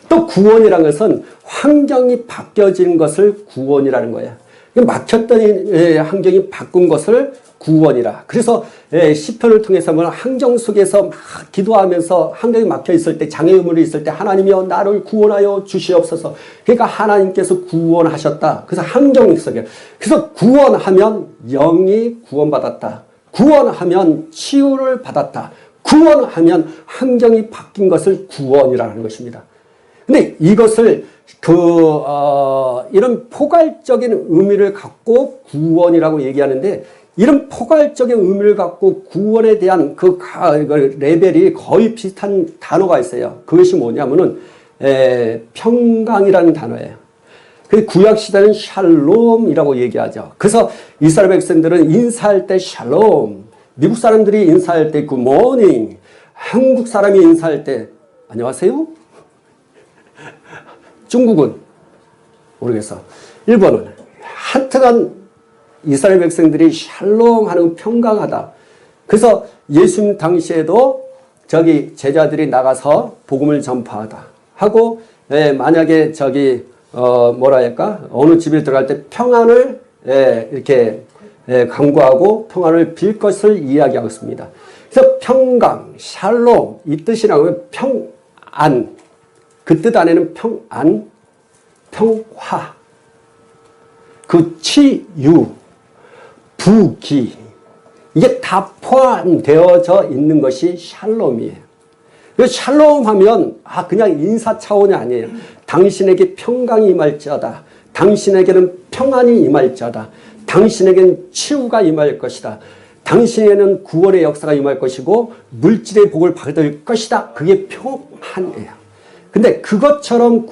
또 구원이라는 것은 환경이 바뀌어지는 것을 구원이라는 거예요. 막혔던 환경이 바꾼 것을 구원이라. 그래서 시편을 통해서 환경 속에서 막 기도하면서 환경이 막혀 있을 때, 장애물이 있을 때 하나님이여 나를 구원하여 주시옵소서. 그러니까 하나님께서 구원하셨다. 그래서 환경 속에. 그래서 구원하면 영이 구원받았다. 구원하면 치유를 받았다. 구원하면 환경이 바뀐 것을 구원이라는 것입니다. 근데 이것을 이런 포괄적인 의미를 갖고 구원이라고 얘기하는데 이런 포괄적인 의미를 갖고 구원에 대한 그 레벨이 거의 비슷한 단어가 있어요. 그것이 뭐냐면은 평강이라는 단어예요. 그 구약 시대는 샬롬이라고 얘기하죠. 그래서 이스라엘 백성들은 인사할 때 샬롬, 미국 사람들이 인사할 때 굿모닝, 한국 사람이 인사할 때 안녕하세요. 중국은 모르겠어. 일본은 하여튼간 이스라엘 백성들이 샬롬 하는 평강하다. 그래서 예수님 당시에도 저기 제자들이 나가서 복음을 전파하다 하고 만약에 저기 뭐라 할까? 어느 집에 들어갈 때 평안을 이렇게 강구하고 평안을 빌 것을 이야기하고 있습니다. 그래서 평강, 샬롬 이 뜻이라고 평안, 그 뜻 안에는 평안, 평화, 그 치유, 부귀, 이게 다 포함되어져 있는 것이 샬롬이에요. 샬롬 하면 그냥 인사 차원이 아니에요. 당신에게 평강이 임할지어다. 당신에게는 평안이 임할지어다. 당신에게는 치유가 임할 것이다. 당신에게는 구원의 역사가 임할 것이고 물질의 복을 받을 것이다. 그게 평안이에요. 근데 그것처럼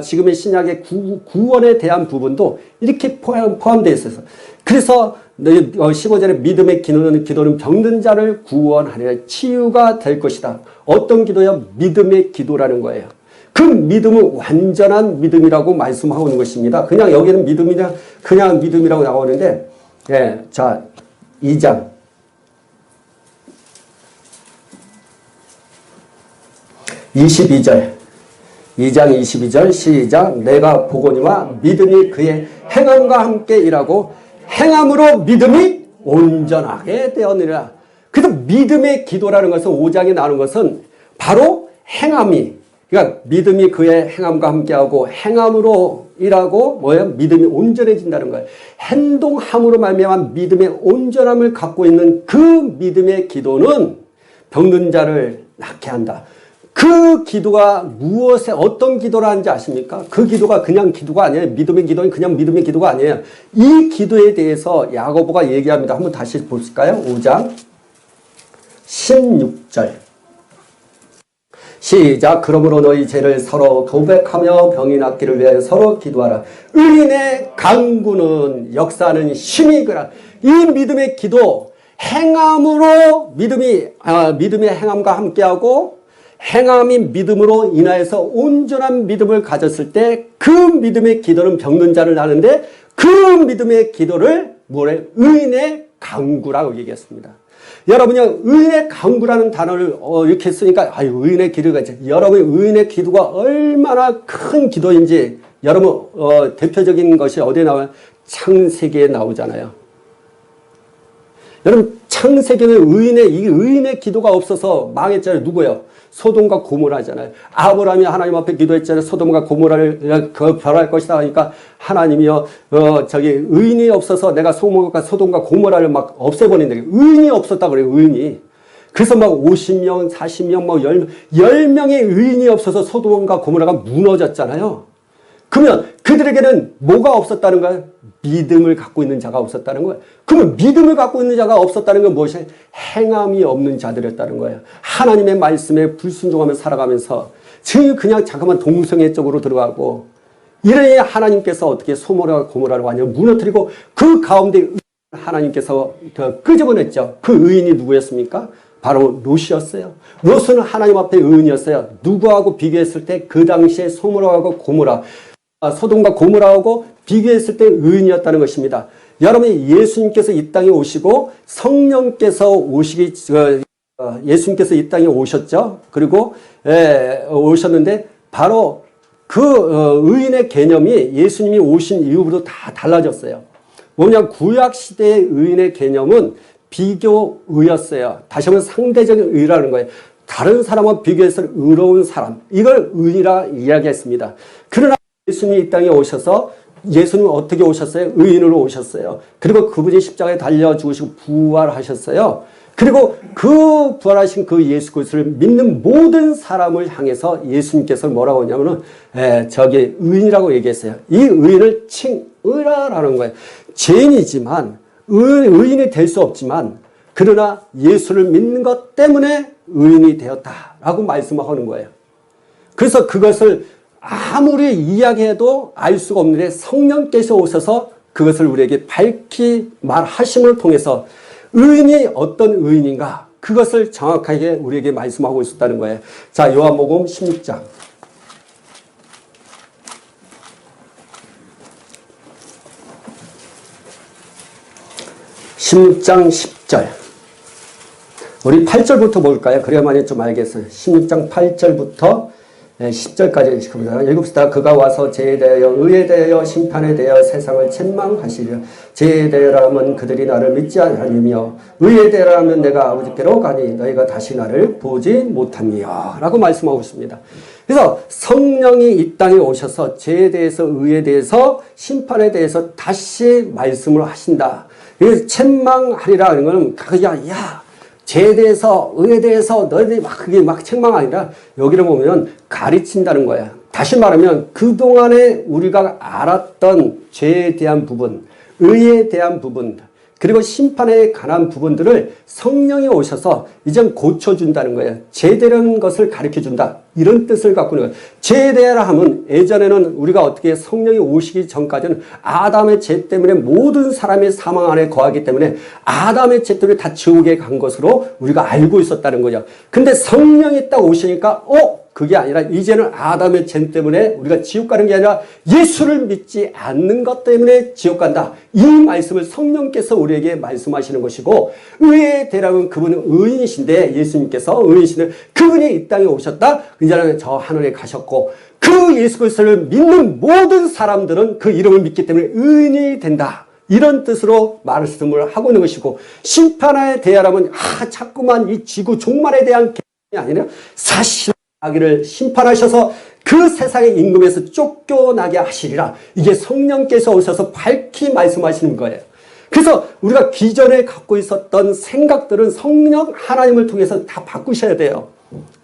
지금의 신약의 구원에 대한 부분도 이렇게 포함되어 있어서, 그래서 15절에 믿음의 기도는 병든 자를 구원하려 치유가 될 것이다. 어떤 기도야? 믿음의 기도라는 거예요. 그 믿음은 완전한 믿음이라고 말씀하고 있는 것입니다. 그냥 여기는 그냥 믿음이라고 나오는데, 자, 2장 22절 시작. 내가 보거니와 믿음이 그의 행함과 함께 일하고 행함으로 믿음이 온전하게 되었느니라. 그래서 믿음의 기도라는 것은 5장에 나오는 것은 바로 행함이, 그러니까 믿음이 그의 행함과 함께하고 행함으로 일하고 믿음이 온전해진다는 거예요. 행동함으로 말미암아 믿음의 온전함을 갖고 있는 그 믿음의 기도는 병든 자를 낫게 한다. 그 기도가 어떤 기도를 하는지 아십니까? 그 기도가 그냥 기도가 아니에요. 믿음의 기도는 그냥 믿음의 기도가 아니에요. 이 기도에 대해서 야고보가 얘기합니다. 한번 다시 볼까요? 5장 16절 시작. 그러므로 너희 죄를 서로 고백하며 병이 낫기를 위하여 서로 기도하라. 의인의 간구는 역사하는 힘이 그라. 이 믿음의 기도, 행함으로 믿음의 행함과 함께하고 행함이 믿음으로 인하여서 온전한 믿음을 가졌을 때 그 믿음의 기도는 병든 자를 나는데, 그 믿음의 기도를 의인의 간구라고 얘기했습니다. 여러분이 의인의 간구라는 단어를 이렇게 쓰니까 의인의 기도가 있죠. 여러분이 의인의 기도가 얼마나 큰 기도인지 여러분 대표적인 것이 어디에 나와요? 창세기에 나오잖아요. 여러분 창세기는 의인의 기도가 없어서 망했잖아요. 누구예요? 소돔과 고모라잖아요. 아브라함이 하나님 앞에 기도했잖아요. 소돔과 고모라를 벌할 것이다 하니까 하나님이요, 의인이 없어서 내가 소돔과 고모라를 막 없애버린다. 의인이 없었다 그래요. 의인이. 그래서 막 50명, 40명, 10명의 의인이 없어서 소돔과 고모라가 무너졌잖아요. 그러면 그들에게는 뭐가 없었다는 거예요? 믿음을 갖고 있는 자가 없었다는 거예요. 그러면 믿음을 갖고 있는 자가 없었다는 건 무엇이에요? 행함이 없는 자들이었다는 거예요. 하나님의 말씀에 불순종하며 살아가면서 그냥 잠깐만 동성애 쪽으로 들어가고, 이래야 하나님께서 어떻게 소모라 고모라를 완전히 무너뜨리고 그 가운데 하나님께서 끄집어냈죠. 그 의인이 누구였습니까? 바로 롯이었어요. 롯은 하나님 앞에 의인이었어요. 누구하고 비교했을 때 그 당시에 소모라하고 고모라, 소돔과 고모라하고 비교했을 때 의인이었다는 것입니다. 여러분이 예수님께서 이 땅에 오시고 예수님께서 이 땅에 오셨죠. 그리고 오셨는데 바로 그 의인의 개념이 예수님이 오신 이후부터 다 달라졌어요. 뭐냐, 구약시대의 의인의 개념은 비교의였어요. 다시 한번 상대적인 의라는 거예요. 다른 사람과 비교해서 의로운 사람, 이걸 의인이라 이야기했습니다. 그러나 예수님이 이 땅에 오셔서 예수님은 어떻게 오셨어요? 의인으로 오셨어요. 그리고 그분이 십자가에 달려 죽으시고 부활하셨어요. 그리고 그 부활하신 그 예수 그리스도를 믿는 모든 사람을 향해서 예수님께서 뭐라고 하냐면은 저기 의인이라고 얘기했어요. 이 의인을 칭의라라는 거예요. 죄인이지만 의인이 될 수 없지만 그러나 예수를 믿는 것 때문에 의인이 되었다라고 말씀하는 거예요. 그래서 그것을 아무리 이야기해도 알 수가 없는데 성령께서 오셔서 그것을 우리에게 밝히 말하심을 통해서 의인이 어떤 의인인가, 그것을 정확하게 우리에게 말씀하고 있었다는 거예요. 자, 요한복음 16장. 16장 10절. 우리 8절부터 볼까요? 그래야만이 좀 알겠어요. 16장 8절부터 10절까지 읽읍시다. 그가 와서 죄에 대하여 의에 대하여 심판에 대하여 세상을 책망하시리라. 죄에 대하여라면 그들이 나를 믿지 아니하며 의에 대하여라면 내가 아버지께로 가니 너희가 다시 나를 보지 못하니라 라고 말씀하고 있습니다. 그래서 성령이 이 땅에 오셔서 죄에 대해서 의에 대해서 심판에 대해서 다시 말씀을 하신다. 그래서 책망하리라 하는 것은 그냥 죄에 대해서 의에 대해서 너희들이 그게 책망 아니라 여기를 보면 가르친다는 거야. 다시 말하면 그동안에 우리가 알았던 죄에 대한 부분, 의에 대한 부분, 그리고 심판에 관한 부분들을 성령이 오셔서 이젠 고쳐준다는 거예요. 죄되는 것을 가르쳐준다. 이런 뜻을 갖고 있는 거예요. 죄에 대하여 하면 예전에는 우리가 어떻게 성령이 오시기 전까지는 아담의 죄 때문에 모든 사람이 사망 안에 거하기 때문에 아담의 죄 때문에 다 지옥에 간 것으로 우리가 알고 있었다는 거죠. 근데 성령이 딱 오시니까 그게 아니라 이제는 아담의 죄 때문에 우리가 지옥 가는 게 아니라 예수를 믿지 않는 것 때문에 지옥 간다. 이 말씀을 성령께서 우리에게 말씀하시는 것이고 의에 대하면 그분은 의인이신데 예수님께서 의인이신데 그분이 이 땅에 오셨다. 이제는 저 하늘에 가셨고 그 예수 그리스도를 믿는 모든 사람들은 그 이름을 믿기 때문에 의인이 된다. 이런 뜻으로 말씀을 하고 있는 것이고 심판에 대하라면 자꾸만 이 지구 종말에 대한 개념이 아니라 사실 자기를 심판하셔서 그 세상의 임금에서 쫓겨나게 하시리라. 이게 성령께서 오셔서 밝히 말씀하시는 거예요. 그래서 우리가 기존에 갖고 있었던 생각들은 성령 하나님을 통해서 다 바꾸셔야 돼요.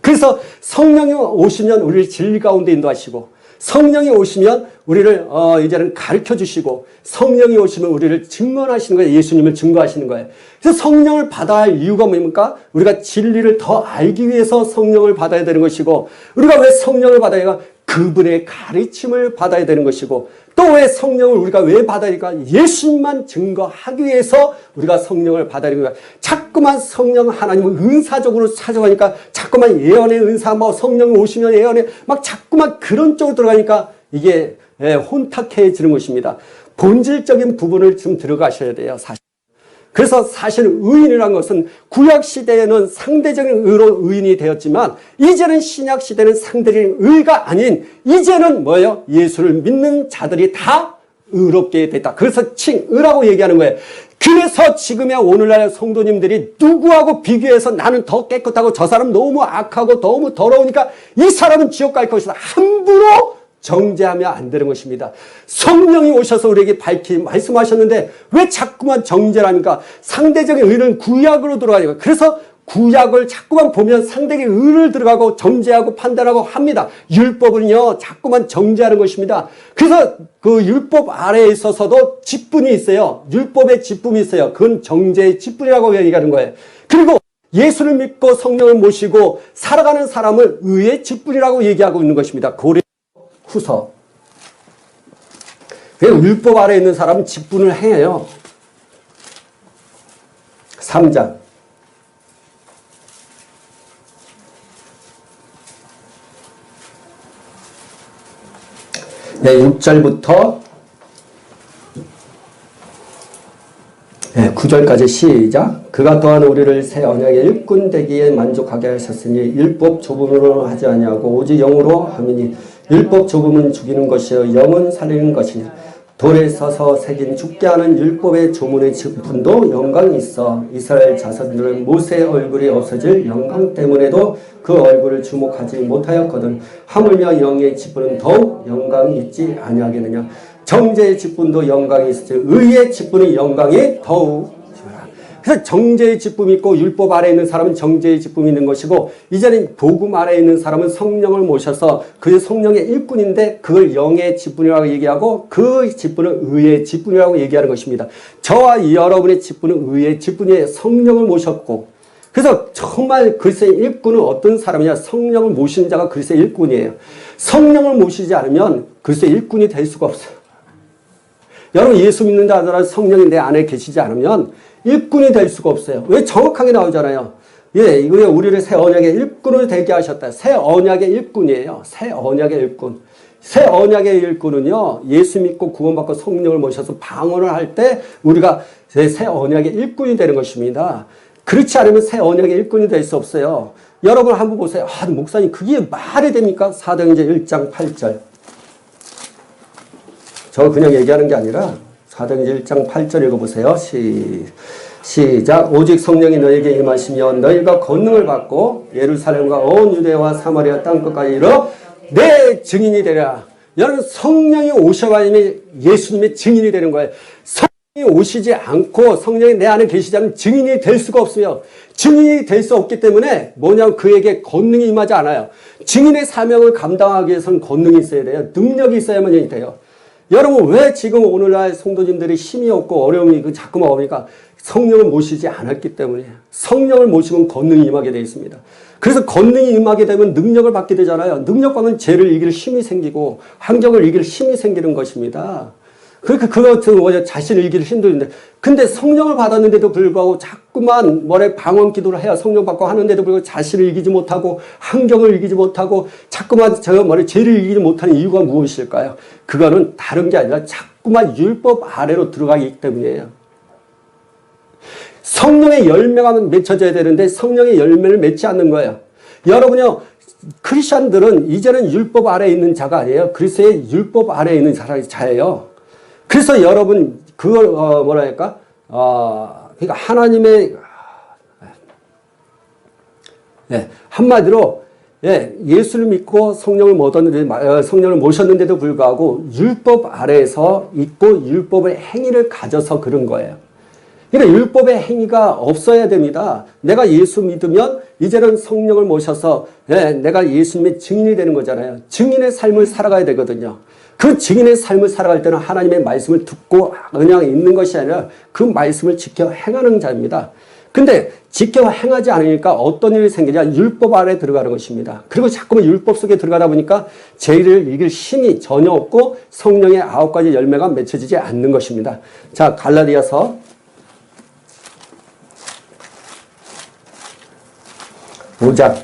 그래서 성령이 오시면 우리를 진리 가운데 인도하시고 성령이 오시면 우리를 이제는 가르쳐 주시고 성령이 오시면 우리를 증언하시는 거예요. 예수님을 증거하시는 거예요. 그래서 성령을 받아야 할 이유가 뭡니까? 우리가 진리를 더 알기 위해서 성령을 받아야 되는 것이고 우리가 왜 성령을 받아야 할까? 그분의 가르침을 받아야 되는 것이고 또 왜 성령을 우리가 왜 받아야 할까? 예수님만 증거하기 위해서 우리가 성령을 받아야 되는 거야. 자꾸만 성령 하나님을 은사적으로 찾아가니까 자꾸만 예언의 은사 성령이 오시면 예언에 자꾸만 그런 쪽으로 들어가니까 이게 혼탁해지는 것입니다. 본질적인 부분을 좀 들어가셔야 돼요. 사실. 그래서 사실 의인이라는 것은 구약시대에는 상대적인 의로 의인이 되었지만 이제는 신약시대는 상대적인 의가 아닌 이제는 뭐예요? 예수를 믿는 자들이 다 의롭게 됐다. 그래서 칭의라고 얘기하는 거예요. 그래서 지금의 오늘날 성도님들이 누구하고 비교해서 나는 더 깨끗하고 저 사람 너무 악하고 너무 더러우니까 이 사람은 지옥 갈 것이다. 함부로 정죄하면 안 되는 것입니다. 성령이 오셔서 우리에게 밝히 말씀하셨는데 왜 자꾸만 정죄를 합니까? 상대적인 의는 구약으로 들어가니까. 그래서 구약을 자꾸만 보면 상대적인 의를 들어가고 정죄하고 판단하고 합니다. 율법은요 자꾸만 정죄하는 것입니다. 그래서 그 율법 아래에 있어서도 직분이 있어요. 율법의 직분이 있어요. 그건 정죄의 직분이라고 얘기하는 거예요. 그리고 예수를 믿고 성령을 모시고 살아가는 사람을 의의 직분이라고 얘기하고 있는 것입니다. 후서. 율법 아래에 있는 사람은 직분을 행해요. 3장. 6절부터 9절까지 시작. 그가 또한 우리를 새 언약의 일꾼 되기에 만족하게 하셨으니 율법 조금으로 하지 아니하고 오직 영으로 하미니 율법 조금은 죽이는 것이요 영은 살리는 것이니 돌에 서서 새긴 죽게 하는 율법의 조문의 직분도 영광이 있어 이스라엘 자손들은 모세의 얼굴이 없어질 영광 때문에도 그 얼굴을 주목하지 못하였거든 하물며 영의 직분은 더욱 영광이 있지 아니하겠느냐. 정죄의 직분도 영광이 있으니 의의 직분의 영광이 더욱. 그래서 정죄의 직분이 있고 율법 아래에 있는 사람은 정죄의 직분이 있는 것이고 이제는 복음 아래에 있는 사람은 성령을 모셔서 그 성령의 일꾼인데 그걸 영의 직분이라고 얘기하고 그 직분은 의의 직분이라고 얘기하는 것입니다. 저와 여러분의 직분은 의의 직분이에요. 성령을 모셨고 그래서 정말 그리스도의 일꾼은 어떤 사람이냐. 성령을 모시는 자가 그리스도의 일꾼이에요. 성령을 모시지 않으면 그리스도의 일꾼이 될 수가 없어요. 여러분 예수 믿는다 하더라도 성령이 내 안에 계시지 않으면 일꾼이 될 수가 없어요. 왜? 정확하게 나오잖아요. 이거 우리를 새 언약의 일꾼을 되게 하셨다. 새 언약의 일꾼이에요. 새 언약의 일꾼. 새 언약의 일꾼은요. 예수 믿고 구원받고 성령을 모셔서 방언을 할 때 우리가 새 언약의 일꾼이 되는 것입니다. 그렇지 않으면 새 언약의 일꾼이 될 수 없어요. 여러분 한번 보세요. 아, 목사님 그게 말이 됩니까? 사도행전 1장 8절. 저 그냥 얘기하는 게 아니라 사도행전 1장 8절 읽어보세요. 시작. 오직 성령이 너에게 임하시면 너희가 권능을 받고 예루살렘과 온 유대와 사마리아 땅끝까지 이르러 내 증인이 되라. 여러분 성령이 오셔가지고 예수님의 증인이 되는 거예요. 성령이 오시지 않고 성령이 내 안에 계시지 않으면 증인이 될 수가 없어요. 증인이 될 수 없기 때문에 뭐냐면 그에게 권능이 임하지 않아요. 증인의 사명을 감당하기 위해서는 권능이 있어야 돼요. 능력이 있어야만 돼요. 여러분 왜 지금 오늘날 성도님들이 힘이 없고 어려움이 자꾸만 오니까 성령을 모시지 않았기 때문이에요. 성령을 모시면 권능이 임하게 되어 있습니다. 그래서 권능이 임하게 되면 능력을 받게 되잖아요. 능력과는 죄를 이길 힘이 생기고 환경을 이길 힘이 생기는 것입니다. 그러니까 그것은 자신을 이길 힘도 있는데 근데 성령을 받았는데도 불구하고 자꾸만 방언 기도를 해야 성령 받고 하는데도 불구하고 자신을 이기지 못하고 환경을 이기지 못하고 자꾸만 죄를 이기지 못하는 이유가 무엇일까요? 그거는 다른 게 아니라 자꾸만 율법 아래로 들어가기 때문이에요. 성령의 열매가 맺혀져야 되는데 성령의 열매를 맺지 않는 거예요. 여러분요, 크리스천들은 이제는 율법 아래에 있는 자가 아니에요. 그리스도의 율법 아래에 있는 자예요. 그래서 여러분 그걸 그러니까 하나님의 한마디로 예수를 믿고 성령을 모셨는데도 불구하고 율법 아래에서 있고 율법의 행위를 가져서 그런 거예요. 그러니까 율법의 행위가 없어야 됩니다. 내가 예수 믿으면 이제는 성령을 모셔서 내가 예수님의 증인이 되는 거잖아요. 증인의 삶을 살아가야 되거든요. 그 증인의 삶을 살아갈 때는 하나님의 말씀을 듣고 그냥 있는 것이 아니라 그 말씀을 지켜 행하는 자입니다. 근데 지켜 행하지 않으니까 어떤 일이 생기냐? 율법 아래 들어가는 것입니다. 그리고 자꾸만 율법 속에 들어가다 보니까 죄를 이길 힘이 전혀 없고 성령의 9가지 열매가 맺혀지지 않는 것입니다. 자, 갈라디아서 5장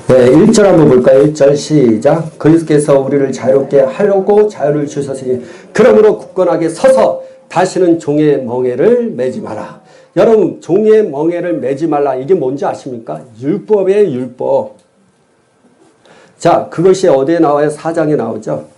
네, 1절 한번 볼까요? 1절 시작. 그리스도께서 우리를 자유롭게 하려고 자유를 주셨으니 그러므로 굳건하게 서서 다시는 종의 멍에를 매지 마라. 여러분 종의 멍에를 매지 말라. 이게 뭔지 아십니까? 율법이에요. 율법. 자, 그것이 어디에 나와요? 4장에 나오죠.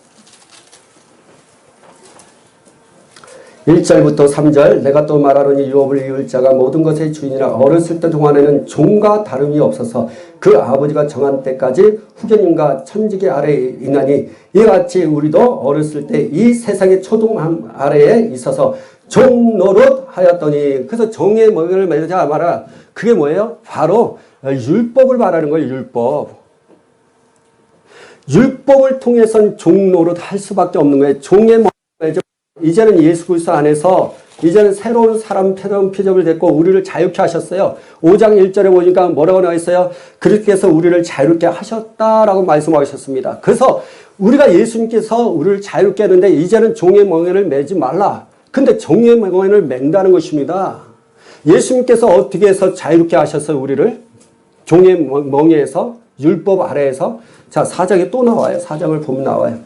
1절부터 3절 내가 또 말하노니 유업을 이을 자가 모든 것의 주인이라 어렸을 때 동안에는 종과 다름이 없어서 그 아버지가 정한 때까지 후견인과 천지기 아래에 있나니 이같이 우리도 어렸을 때 이 세상의 초동함 아래에 있어서 종 노릇 하였더니 그래서 종의 멍에를 매자 마라. 그게 뭐예요? 바로 율법을 말하는 거예요. 율법. 율법을 통해서는 종 노릇 할 수밖에 없는 거예요. 종의 멍에를 매자 이제는 예수 그리스도 안에서 이제는 새로운 사람 표적을 됐고 우리를 자유케 하셨어요. 5장 1절에 보니까 뭐라고 나와 있어요? 그리스도께서 우리를 자유롭게 하셨다라고 말씀하셨습니다. 그래서 우리가 예수님께서 우리를 자유롭게 했는데 이제는 종의 멍에를 매지 말라. 근데 종의 멍에를 맹다는 것입니다. 예수님께서 어떻게 해서 자유롭게 하셨어요? 우리를 종의 멍에에서 율법 아래에서. 자, 4장에 또 나와요. 4장을 보면 나와요.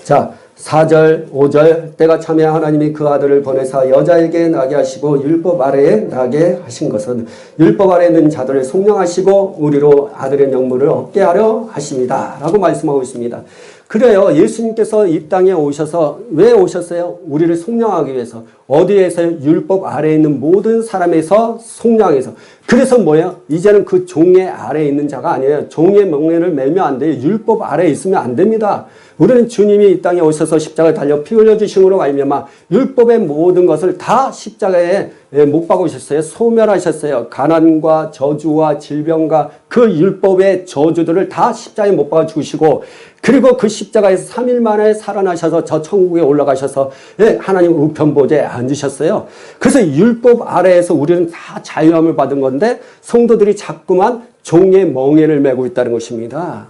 자, 4절, 5절 때가 참에 하나님이 그 아들을 보내사 여자에게 나게 하시고 율법 아래에 나게 하신 것은 율법 아래에 있는 자들을 속량하시고 우리로 아들의 영물을 얻게 하려 하십니다. 라고 말씀하고 있습니다. 그래요. 예수님께서 이 땅에 오셔서 왜 오셨어요? 우리를 속량하기 위해서. 어디에서? 율법 아래에 있는 모든 사람에서 속량해서. 그래서 뭐예요? 이제는 그 종의 아래에 있는 자가 아니에요. 종의 멍에를 매면 안 돼요. 율법 아래에 있으면 안 됩니다. 우리는 주님이 이 땅에 오셔서 십자가에 달려 피 흘려 주심으로 말미암아 율법의 모든 것을 다 십자가에 못 박으셨어요. 소멸하셨어요. 가난과 저주와 질병과 그 율법의 저주들을 다 십자가에 못 박아 죽으시고 그리고 그 십자가에서 3일 만에 살아나셔서 저 천국에 올라가셔서 하나님 우편보좌에 앉으셨어요. 그래서 율법 아래에서 우리는 다 자유함을 받은 건데 성도들이 자꾸만 종의 멍에를 메고 있다는 것입니다.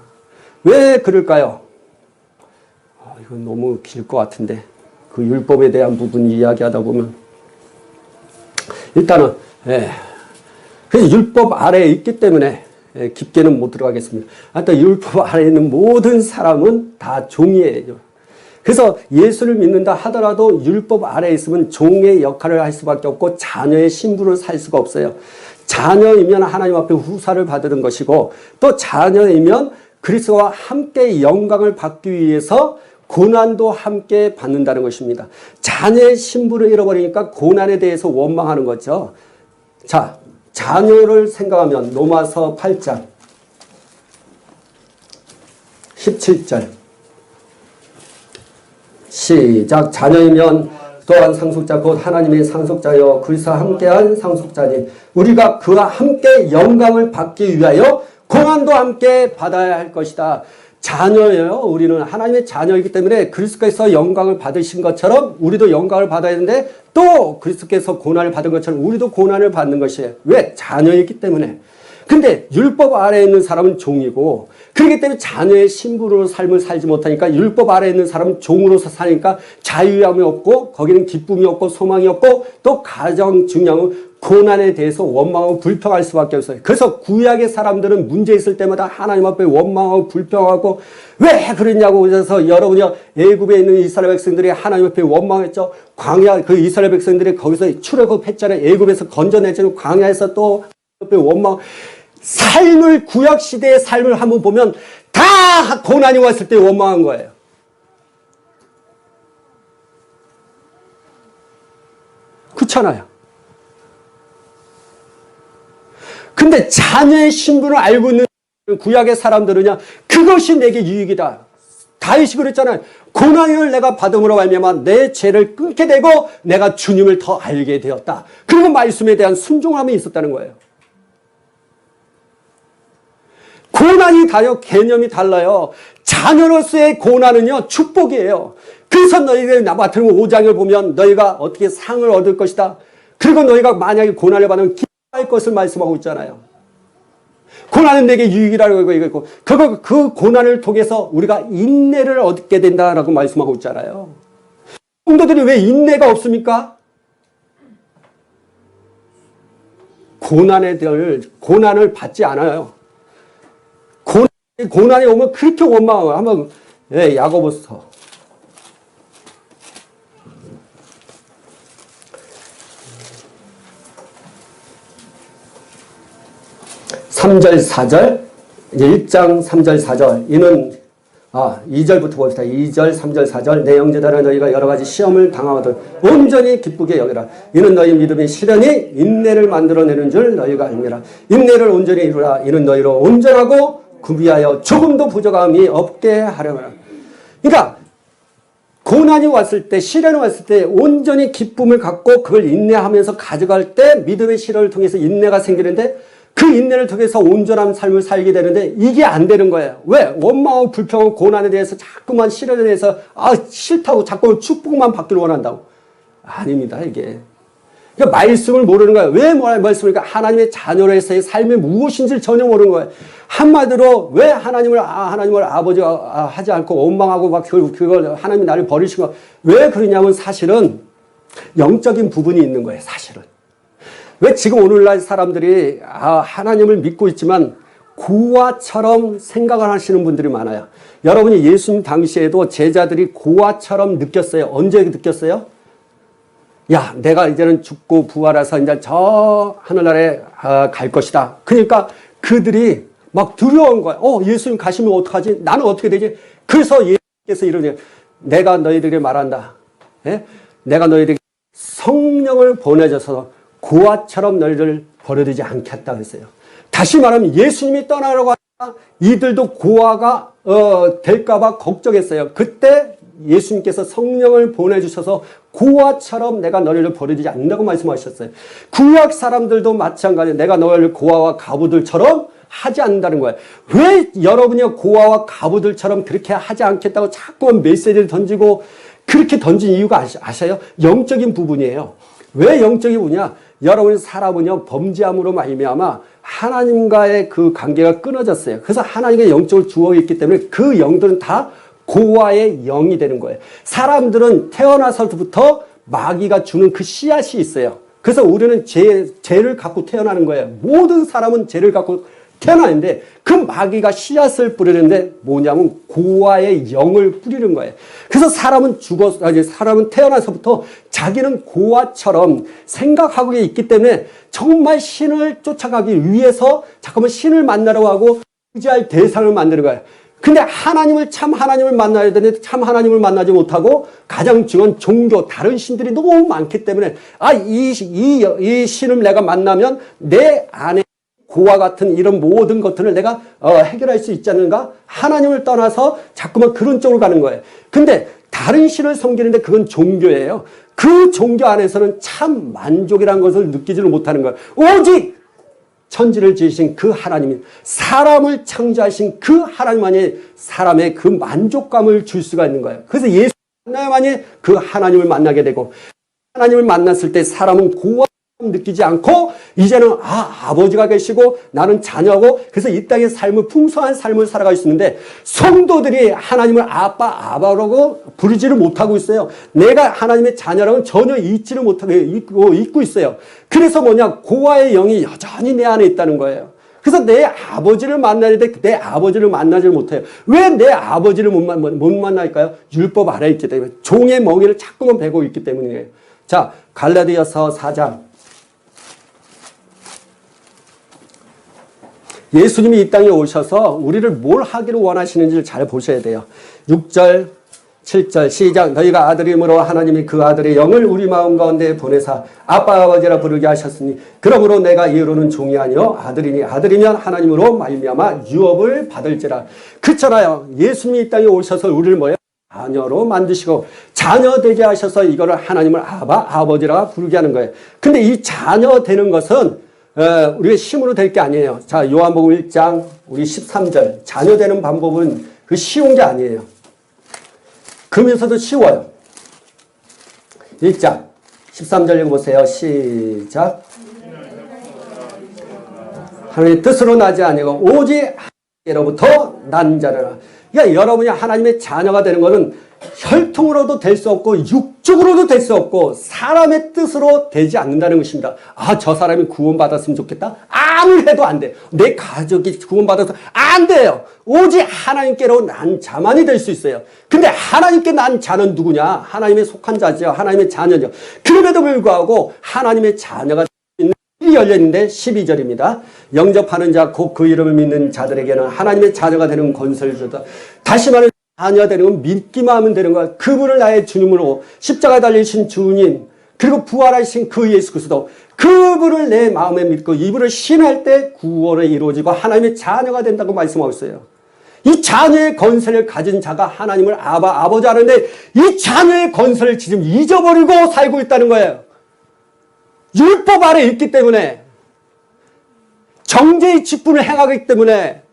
왜 그럴까요? 이건 너무 길 것 같은데 그 율법에 대한 부분 이야기하다 보면 일단은 그래서 율법 아래에 있기 때문에 깊게는 못 들어가겠습니다. 하여튼 율법 아래에 있는 모든 사람은 다 종이에요. 그래서 예수를 믿는다 하더라도 율법 아래에 있으면 종의 역할을 할 수밖에 없고 자녀의 신분을 살 수가 없어요. 자녀이면 하나님 앞에 후사를 받는 것이고 또 자녀이면 그리스도와 함께 영광을 받기 위해서 고난도 함께 받는다는 것입니다. 자녀의 신분을 잃어버리니까 고난에 대해서 원망하는 거죠. 자, 자녀를 생각하면 로마서 8장 17절 시작. 자녀이면 또한 상속자 곧 하나님의 상속자여 그리스도와 함께한 상속자니 우리가 그와 함께 영광을 받기 위하여 고난도 함께 받아야 할 것이다. 자녀예요. 우리는 하나님의 자녀이기 때문에 그리스도께서 영광을 받으신 것처럼 우리도 영광을 받아야 되는데 또 그리스도께서 고난을 받은 것처럼 우리도 고난을 받는 것이에요. 왜? 자녀이기 때문에. 근데 율법 아래에 있는 사람은 종이고 그렇기 때문에 자녀의 신분으로 삶을 살지 못하니까 율법 아래에 있는 사람은 종으로서 사니까 자유함이 없고 거기는 기쁨이 없고 소망이 없고 또 가장 중요한 건 고난에 대해서 원망하고 불평할 수밖에 없어요. 그래서 구약의 사람들은 문제 있을 때마다 하나님 앞에 원망하고 불평하고 왜 그랬냐고 그래서 여러분이 애굽에 있는 이스라엘 백성들이 하나님 앞에 원망했죠. 광야 그 이스라엘 백성들이 거기서 출애굽했잖아요. 애굽에서 건져냈잖아요. 광야에서 또 앞에 원망 삶을 구약 시대의 삶을 한번 보면 다 고난이 왔을 때 원망한 거예요. 그렇잖아요. 근데 자녀의 신분을 알고 있는 구약의 사람들은요, 그것이 내게 유익이다. 다윗이 그랬잖아요. 고난을 내가 받음으로 말미암아 내 죄를 끊게 되고 내가 주님을 더 알게 되었다. 그리고 말씀에 대한 순종함이 있었다는 거예요. 고난이 다요, 개념이 달라요. 자녀로서의 고난은요, 축복이에요. 그래서 너희가 마태복음 5장을 보면 너희가 어떻게 상을 얻을 것이다. 그리고 너희가 만약에 고난을 받으면 기뻐할 것을 말씀하고 있잖아요. 고난은 내게 유익이라고 얘기했고, 그 고난을 통해서 우리가 인내를 얻게 된다라고 말씀하고 있잖아요. 성도들이 왜 인내가 없습니까? 고난을 받지 않아요. 고난이 오면 그렇게 원망하고 한번 야고보서 3절 4절 1장 3절 4절 이는 2절부터 봅시다. 2절 3절 4절 내 형제들아 너희가 여러 가지 시험을 당하거든 온전히 기쁘게 여기라. 이는 너희 믿음이 실현이 인내를 만들어내는 줄 너희가 알미라. 인내를 온전히 이루라. 이는 너희로 온전하고 구비하여 조금도 부족함이 없게 하려면. 그러니까 고난이 왔을 때, 시련이 왔을 때 온전히 기쁨을 갖고 그걸 인내하면서 가져갈 때 믿음의 실현을 통해서 인내가 생기는데 그 인내를 통해서 온전한 삶을 살게 되는데 이게 안 되는 거예요. 왜? 원망하고 불평하고 고난에 대해서 자꾸만 시련에 대해서 싫다고 자꾸 축복만 받기를 원한다고. 아닙니다, 이게. 그러니까 말씀을 모르는 거예요. 왜 말씀을? 그러니까 하나님의 자녀로서의 삶이 무엇인지를 전혀 모르는 거예요. 한마디로 왜 하나님을 아버지 하지 않고 원망하고 막 그걸 하나님이 나를 버리신 거. 왜 그러냐면 사실은 영적인 부분이 있는 거예요, 사실은. 왜 지금 오늘날 사람들이 하나님을 믿고 있지만 고아처럼 생각을 하시는 분들이 많아요. 여러분이 예수님 당시에도 제자들이 고아처럼 느꼈어요. 언제 느꼈어요? 야, 내가 이제는 죽고 부활해서 이제 저 하늘나라에 갈 것이다. 그러니까 그들이 막 두려운 거야. 예수님 가시면 어떡하지? 나는 어떻게 되지? 그래서 예수님께서 이러냐. 내가 너희들에게 말한다. 예? 내가 너희들에게 성령을 보내줘서 고아처럼 너희를 버려두지 않겠다 그랬어요. 다시 말하면 예수님이 떠나려고 하니까 이들도 고아가 될까봐 걱정했어요. 그때 예수님께서 성령을 보내주셔서 고아처럼 내가 너희를 버려두지 않는다고 말씀하셨어요. 구약 사람들도 마찬가지예요. 내가 너희를 고아와 과부들처럼 하지 않는다는 거예요. 왜 여러분이 고아와 과부들처럼 그렇게 하지 않겠다고 자꾸 메시지를 던지고 그렇게 던진 이유가 아셔요? 영적인 부분이에요. 왜 영적인 부분이냐? 여러분이 살아보면 범죄함으로 말미암아 하나님과의 그 관계가 끊어졌어요. 그래서 하나님의 영적을 주어 있기 때문에 그 영들은 다 고아의 영이 되는 거예요. 사람들은 태어나서부터 마귀가 주는 그 씨앗이 있어요. 그래서 우리는 죄를 갖고 태어나는 거예요. 모든 사람은 죄를 갖고 태어나는데 그 마귀가 씨앗을 뿌리는데 뭐냐면 고아의 영을 뿌리는 거예요. 그래서 사람은 사람은 태어나서부터 자기는 고아처럼 생각하고 있기 때문에 정말 신을 쫓아가기 위해서 잠깐만 신을 만나려고 하고 의지할 대상을 만드는 거예요. 근데 참 하나님을 만나야 되는데 참 하나님을 만나지 못하고 가장 중요한 종교, 다른 신들이 너무 많기 때문에 이 신을 내가 만나면 내 안에 고와 같은 이런 모든 것들을 내가 해결할 수 있지 않는가? 하나님을 떠나서 자꾸만 그런 쪽으로 가는 거예요. 근데 다른 신을 섬기는데 그건 종교예요. 그 종교 안에서는 참 만족이라는 것을 느끼지를 못하는 거예요. 오직 천지를 지으신 그 하나님이 사람을 창조하신 그 하나님만이 사람의 그 만족감을 줄 수가 있는 거예요. 그래서 예수 만나야만이 그 하나님을 만나게 되고 하나님을 만났을 때 사람은 고와 느끼지 않고 이제는 아버지가 계시고 나는 자녀고 그래서 이 땅의 삶을 풍성한 삶을 살아갈 수 있는데 성도들이 하나님을 아빠라고 부르지를 못하고 있어요. 내가 하나님의 자녀라고는 전혀 잊지를 못하고 잊고 있어요. 그래서 뭐냐 고아의 영이 여전히 내 안에 있다는 거예요. 그래서 내 아버지를 만나야 돼. 내 아버지를 만나지 못해요. 왜 내 아버지를 못 만날까요? 율법 아래에 있기 때문에 종의 멍에를 자꾸만 베고 있기 때문이에요. 자, 갈라디아서 4장 예수님이 이 땅에 오셔서 우리를 뭘 하기를 원하시는지를 잘 보셔야 돼요. 6절, 7절 시작. 너희가 아들임으로 하나님이 그 아들의 영을 우리 마음 가운데 보내사 아빠 아버지라 부르게 하셨으니 그러므로 내가 이후로는 종이 아니요 아들이니 아들이면 하나님으로 말미암아 유업을 받을지라. 그렇잖아요. 예수님이 이 땅에 오셔서 우리를 뭐예요? 자녀로 만드시고 자녀 되게 하셔서 이거를 하나님을 아버지라 부르게 하는 거예요. 근데 이 자녀 되는 것은 우리가 힘으로 될 게 아니에요. 자, 요한복음 1장 우리 13절 자녀 되는 방법은 그 쉬운 게 아니에요. 그러면서도 쉬워요. 1장 13절 읽어보세요. 시작. 하나님의 뜻으로 나지 아니고 오직 하나님께로부터 난 자라. 그러니까 여러분이 하나님의 자녀가 되는 것은 혈통으로도 될 수 없고 육적으로도 될 수 없고 사람의 뜻으로 되지 않는다는 것입니다. 저 사람이 구원받았으면 좋겠다? 아무리 해도 안 돼요. 내 가족이 구원받아서 안 돼요. 오직 하나님께로 난 자만이 될 수 있어요. 근데 하나님께 난 자는 누구냐? 하나님의 속한 자죠. 하나님의 자녀죠. 그럼에도 불구하고 하나님의 자녀가 일이 열려있는데 12절입니다. 영접하는 자 곧 그 이름을 믿는 자들에게는 하나님의 자녀가 되는 권세를 주다. 다시 말해 자녀 되는 건 믿기만 하면 되는 거야. 그분을 나의 주님으로 십자가에 달리신 주님 그리고 부활하신 그 예수 그리스도 그분을 내 마음에 믿고 이분을 신할 때 구원이 이루어지고 하나님의 자녀가 된다고 말씀하고 있어요. 이 자녀의 권세를 가진 자가 하나님을 아버지 하는데 이 자녀의 권세를 지금 잊어버리고 살고 있다는 거예요. 율법 아래 있기 때문에 정죄의 직분을 행하기 때문에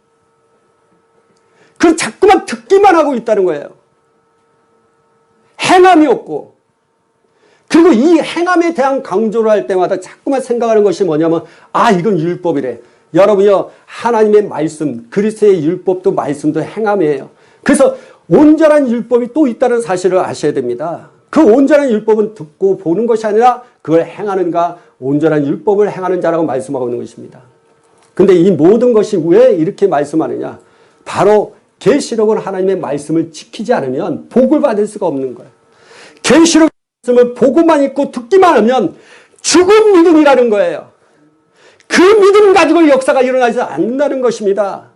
그 자꾸만 듣기만 하고 있다는 거예요. 행함이 없고 그리고 이 행함에 대한 강조를 할 때마다 자꾸만 생각하는 것이 뭐냐면 이건 율법이래. 여러분요 하나님의 말씀 그리스도의 율법도 말씀도 행함이에요. 그래서 온전한 율법이 또 있다는 사실을 아셔야 됩니다. 그 온전한 율법은 듣고 보는 것이 아니라 그걸 행하는가 온전한 율법을 행하는 자라고 말씀하고 있는 것입니다. 근데 이 모든 것이 왜 이렇게 말씀하느냐 바로 계시록은 하나님의 말씀을 지키지 않으면 복을 받을 수가 없는 거예요. 계시록 말씀을 보고만 있고 듣기만 하면 죽은 믿음이라는 거예요. 그 믿음 가지고 역사가 일어나지 않는다는 것입니다.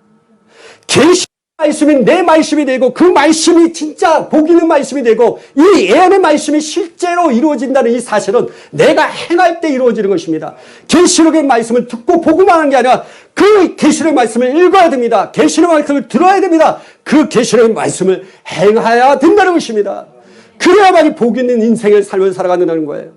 계시록 말씀이 내 말씀이 되고 그 말씀이 진짜 복 있는 말씀이 되고 이 예언의 말씀이 실제로 이루어진다는 이 사실은 내가 행할 때 이루어지는 것입니다. 계시록의 말씀을 듣고 보고만 하는 게 아니라 그 계시록의 말씀을 읽어야 됩니다. 계시록의 말씀을 들어야 됩니다. 그 계시록의 말씀을 행해야 된다는 것입니다. 그래야만이 복 있는 인생의 삶을 살아가는 거예요.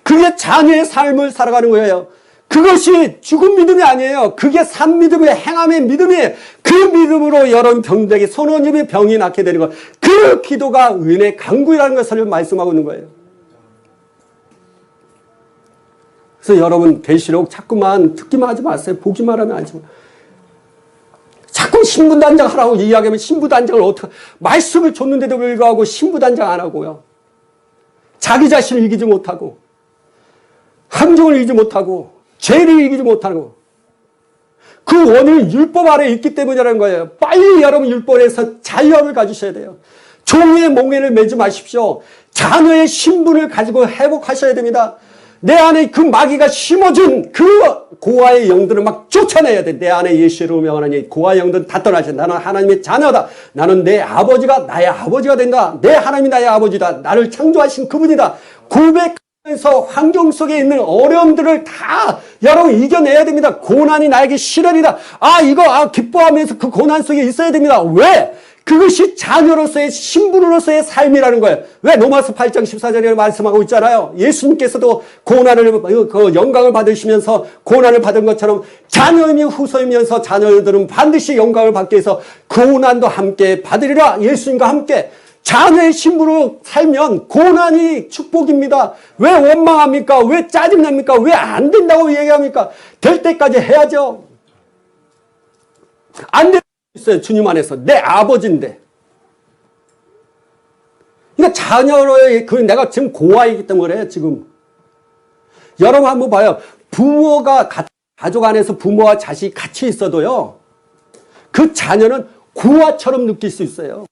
그게 자녀의 삶을 살아가는 거예요. 그것이 죽은 믿음이 아니에요. 그게 산 믿음의 행함의 믿음이에요. 그 믿음으로 여러 병들에게 선원님의 병이 낫게 되는 것. 그 기도가 은혜의 강구이라는 것을 말씀하고 있는 거예요. 그래서 여러분 계시록 자꾸만 듣기만 하지 마세요. 보기만 하면 하지 마세요. 자꾸 신부단장 하라고 이야기하면 신부단장을 어떻게 말씀을 줬는데도 불구하고 신부단장 안 하고요. 자기 자신을 이기지 못하고 함정을 이기지 못하고 죄를 이기지 못하고 그 원인은 율법 아래 있기 때문이라는 거예요. 빨리 여러분 율법에서 자유함을 가지셔야 돼요. 종의 몽해를 매지 마십시오. 자녀의 신분을 가지고 회복하셔야 됩니다. 내 안에 그 마귀가 심어준 그 고아의 영들을 막 쫓아내야 돼. 내 안에 예수로 명하나니 고아의 영들은 다 떠나지. 나는 하나님의 자녀다. 나는 내 아버지가 나의 아버지가 된다. 내 하나님이 나의 아버지다. 나를 창조하신 그분이다. 고백하면서 환경 속에 있는 어려움들을 다 여러분 이겨내야 됩니다. 고난이 나에게 시련이다. 이거 기뻐하면서 그 고난 속에 있어야 됩니다. 왜? 그것이 자녀로서의 신분으로서의 삶이라는 거예요. 왜? 로마서 8장 14절에 말씀하고 있잖아요. 예수님께서도 고난을 그 영광을 받으시면서 고난을 받은 것처럼 자녀이며 후손이면서 자녀들은 반드시 영광을 받기 위해서 고난도 함께 받으리라. 예수님과 함께 자녀의 신분으로 살면 고난이 축복입니다. 왜 원망합니까? 왜 짜증납니까? 왜 안 된다고 얘기합니까? 될 때까지 해야죠. 안 될 있어요. 주님 안에서 내 아버지인데. 그러니까 자녀로의 내가 지금 고아이기 때문에 그래. 지금 여러분 한번 봐요. 부모가 가족 안에서 부모와 자식이 같이 있어도요, 그 자녀는 고아처럼 느낄 수 있어요.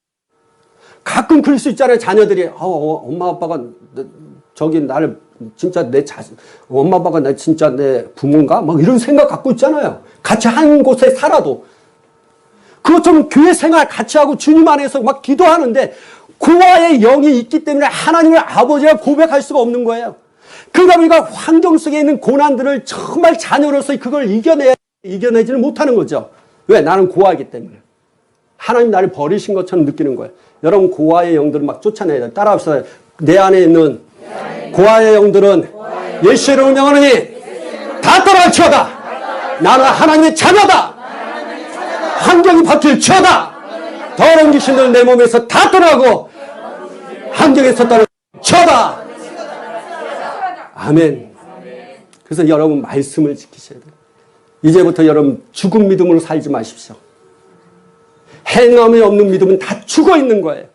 가끔 그럴 수 있잖아요. 자녀들이 엄마 아빠가 저기 나를 진짜 내 자식, 엄마 아빠가 나 진짜 내 부모인가? 막 이런 생각 갖고 있잖아요. 같이 한 곳에 살아도. 그것처럼 교회 생활 같이 하고 주님 안에서 막 기도하는데 고아의 영이 있기 때문에 하나님을 아버지라 고백할 수가 없는 거예요. 그러다 보니까 환경 속에 있는 고난들을 정말 자녀로서 그걸 이겨내지는 못하는 거죠. 왜? 나는 고아이기 때문에. 하나님 나를 버리신 것처럼 느끼는 거예요. 여러분 고아의 영들을 막 쫓아내야 돼요. 따라합시다. 내 안에 있는 고아의 영들은 예수 이름으로 명하노니 다 떠나갈지어다. 나는 하나님의 자녀다. 환경이 바뀔지어다. 더러운 귀신들 내 몸에서 다 떠나고 환경에서 떠나갈지어다. 아멘. 그래서 여러분 말씀을 지키셔야 돼요. 이제부터 여러분 죽은 믿음으로 살지 마십시오. 행함이 없는 믿음은 다 죽어 있는 거예요.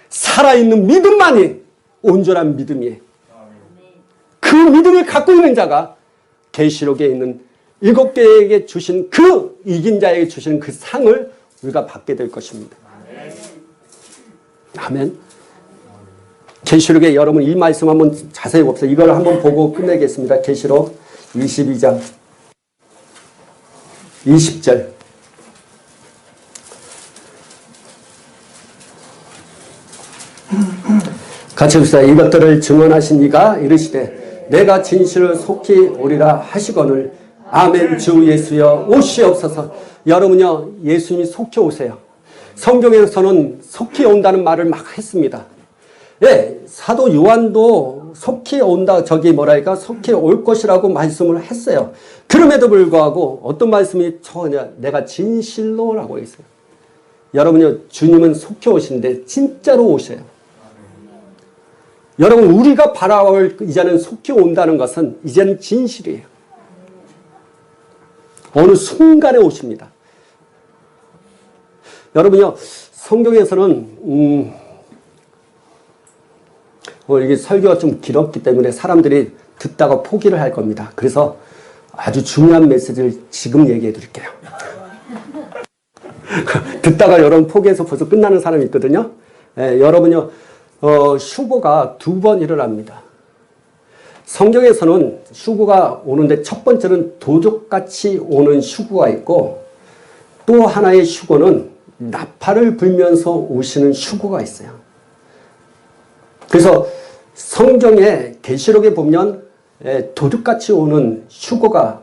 살아있는 믿음만이 온전한 믿음이에요. 그 믿음을 갖고 있는 자가 계시록에 있는 7개에게 주신 그 이긴 자에게 주신 그 상을 우리가 받게 될 것입니다. 아멘. 계시록에 여러분 이 말씀 한번 자세히 봅시다. 이걸 한번 보고 끝내겠습니다. 계시록 22장 20절. 같이 봅시다. 이것들을 증언하신 이가 이르시되 내가 진실을 속히 오리라 하시거늘 아멘. 주 예수여 오시옵소서. 여러분요, 예수님이 속히 오세요. 성경에서는 속히 온다는 말을 막 했습니다. 예, 사도 요한도 속히 온다, 속히 올 것이라고 말씀을 했어요. 그럼에도 불구하고 어떤 말씀이 처하냐, 내가 진실로라고 했어요. 여러분요, 주님은 속히 오신데 진짜로 오셔요. 여러분, 우리가 바라올 이제는 속히 온다는 것은 이제는 진실이에요. 어느 순간에 오십니다. 여러분요, 성경에서는 이게 설교가 좀 길었기 때문에 사람들이 듣다가 포기를 할 겁니다. 그래서 아주 중요한 메시지를 지금 얘기해 드릴게요. 듣다가 여러분 포기해서 벌써 끝나는 사람이 있거든요. 여러분요, 휴거가 2번 일어납니다. 성경에서는 휴거가 오는데 첫 번째는 도적같이 오는 휴거가 있고 또 하나의 휴거는 나팔을 불면서 오시는 휴거가 있어요. 그래서 성경의 계시록에 보면 도둑같이 오는 휴거가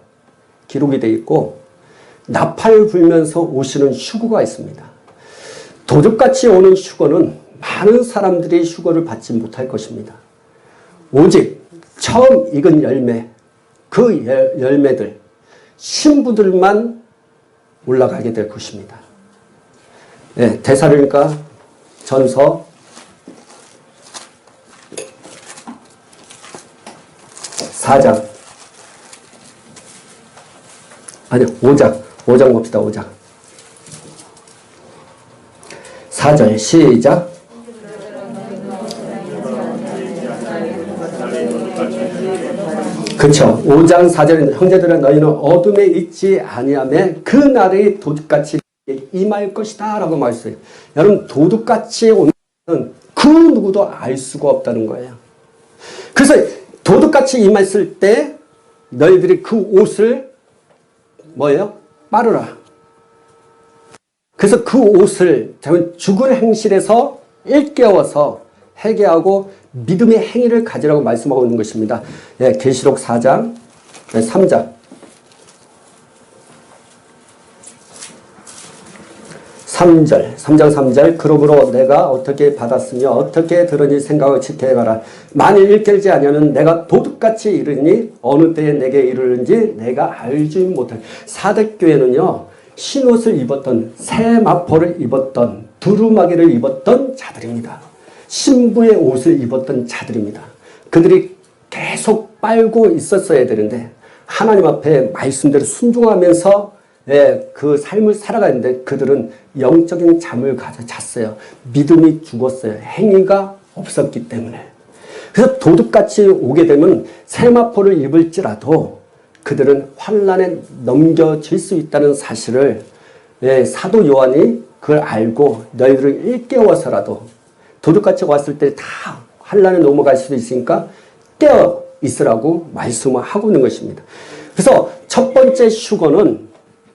기록이 되어 있고 나팔을 불면서 오시는 휴거가 있습니다. 도둑같이 오는 휴거는 많은 사람들이 휴거를 받지 못할 것입니다. 오직 처음 익은 열매, 그 열매들, 신부들만 올라가게 될 것입니다. 네, 데살로니가 전서 4장. 아니요, 5장. 5장 봅시다, 5장. 4절 시작. 그 그렇죠. 5장 4절에 형제들아 너희는 어둠에 있지 아니하며 그 날이 도둑같이 임할 것이다 라고 말했어요. 여러분 도둑같이 오는 그 누구도 알 수가 없다는 거예요. 그래서 도둑같이 임했을 때 너희들이 그 옷을 뭐예요? 빨으라. 그래서 그 옷을 죽은 행실에서 일깨워서 회개하고 믿음의 행위를 가지라고 말씀하고 있는 것입니다. 예, 계시록 4장 3장 3장 3절 그러므로 내가 어떻게 받았으며 어떻게 들으니 생각을 지켜 해봐라. 만일 일깨지 아니하면 내가 도둑같이 이르니 어느 때에 내게 이르는지 내가 알지 못할. 사대교회는요 흰옷을 입었던 새 마포를 입었던 두루마기를 입었던 자들입니다. 신부의 옷을 입었던 자들입니다. 그들이 계속 빨고 있었어야 되는데 하나님 앞에 말씀대로 순종하면서 그 삶을 살아가는데 그들은 영적인 잠을 가져 잤어요. 믿음이 죽었어요. 행위가 없었기 때문에. 그래서 도둑같이 오게 되면 세마포를 입을지라도 그들은 환난에 넘겨질 수 있다는 사실을 사도 요한이 그걸 알고 너희들을 일깨워서라도 도둑같이 왔을 때 다 환난에 넘어갈 수도 있으니까 깨어 있으라고 말씀을 하고 있는 것입니다. 그래서 첫 번째 휴거는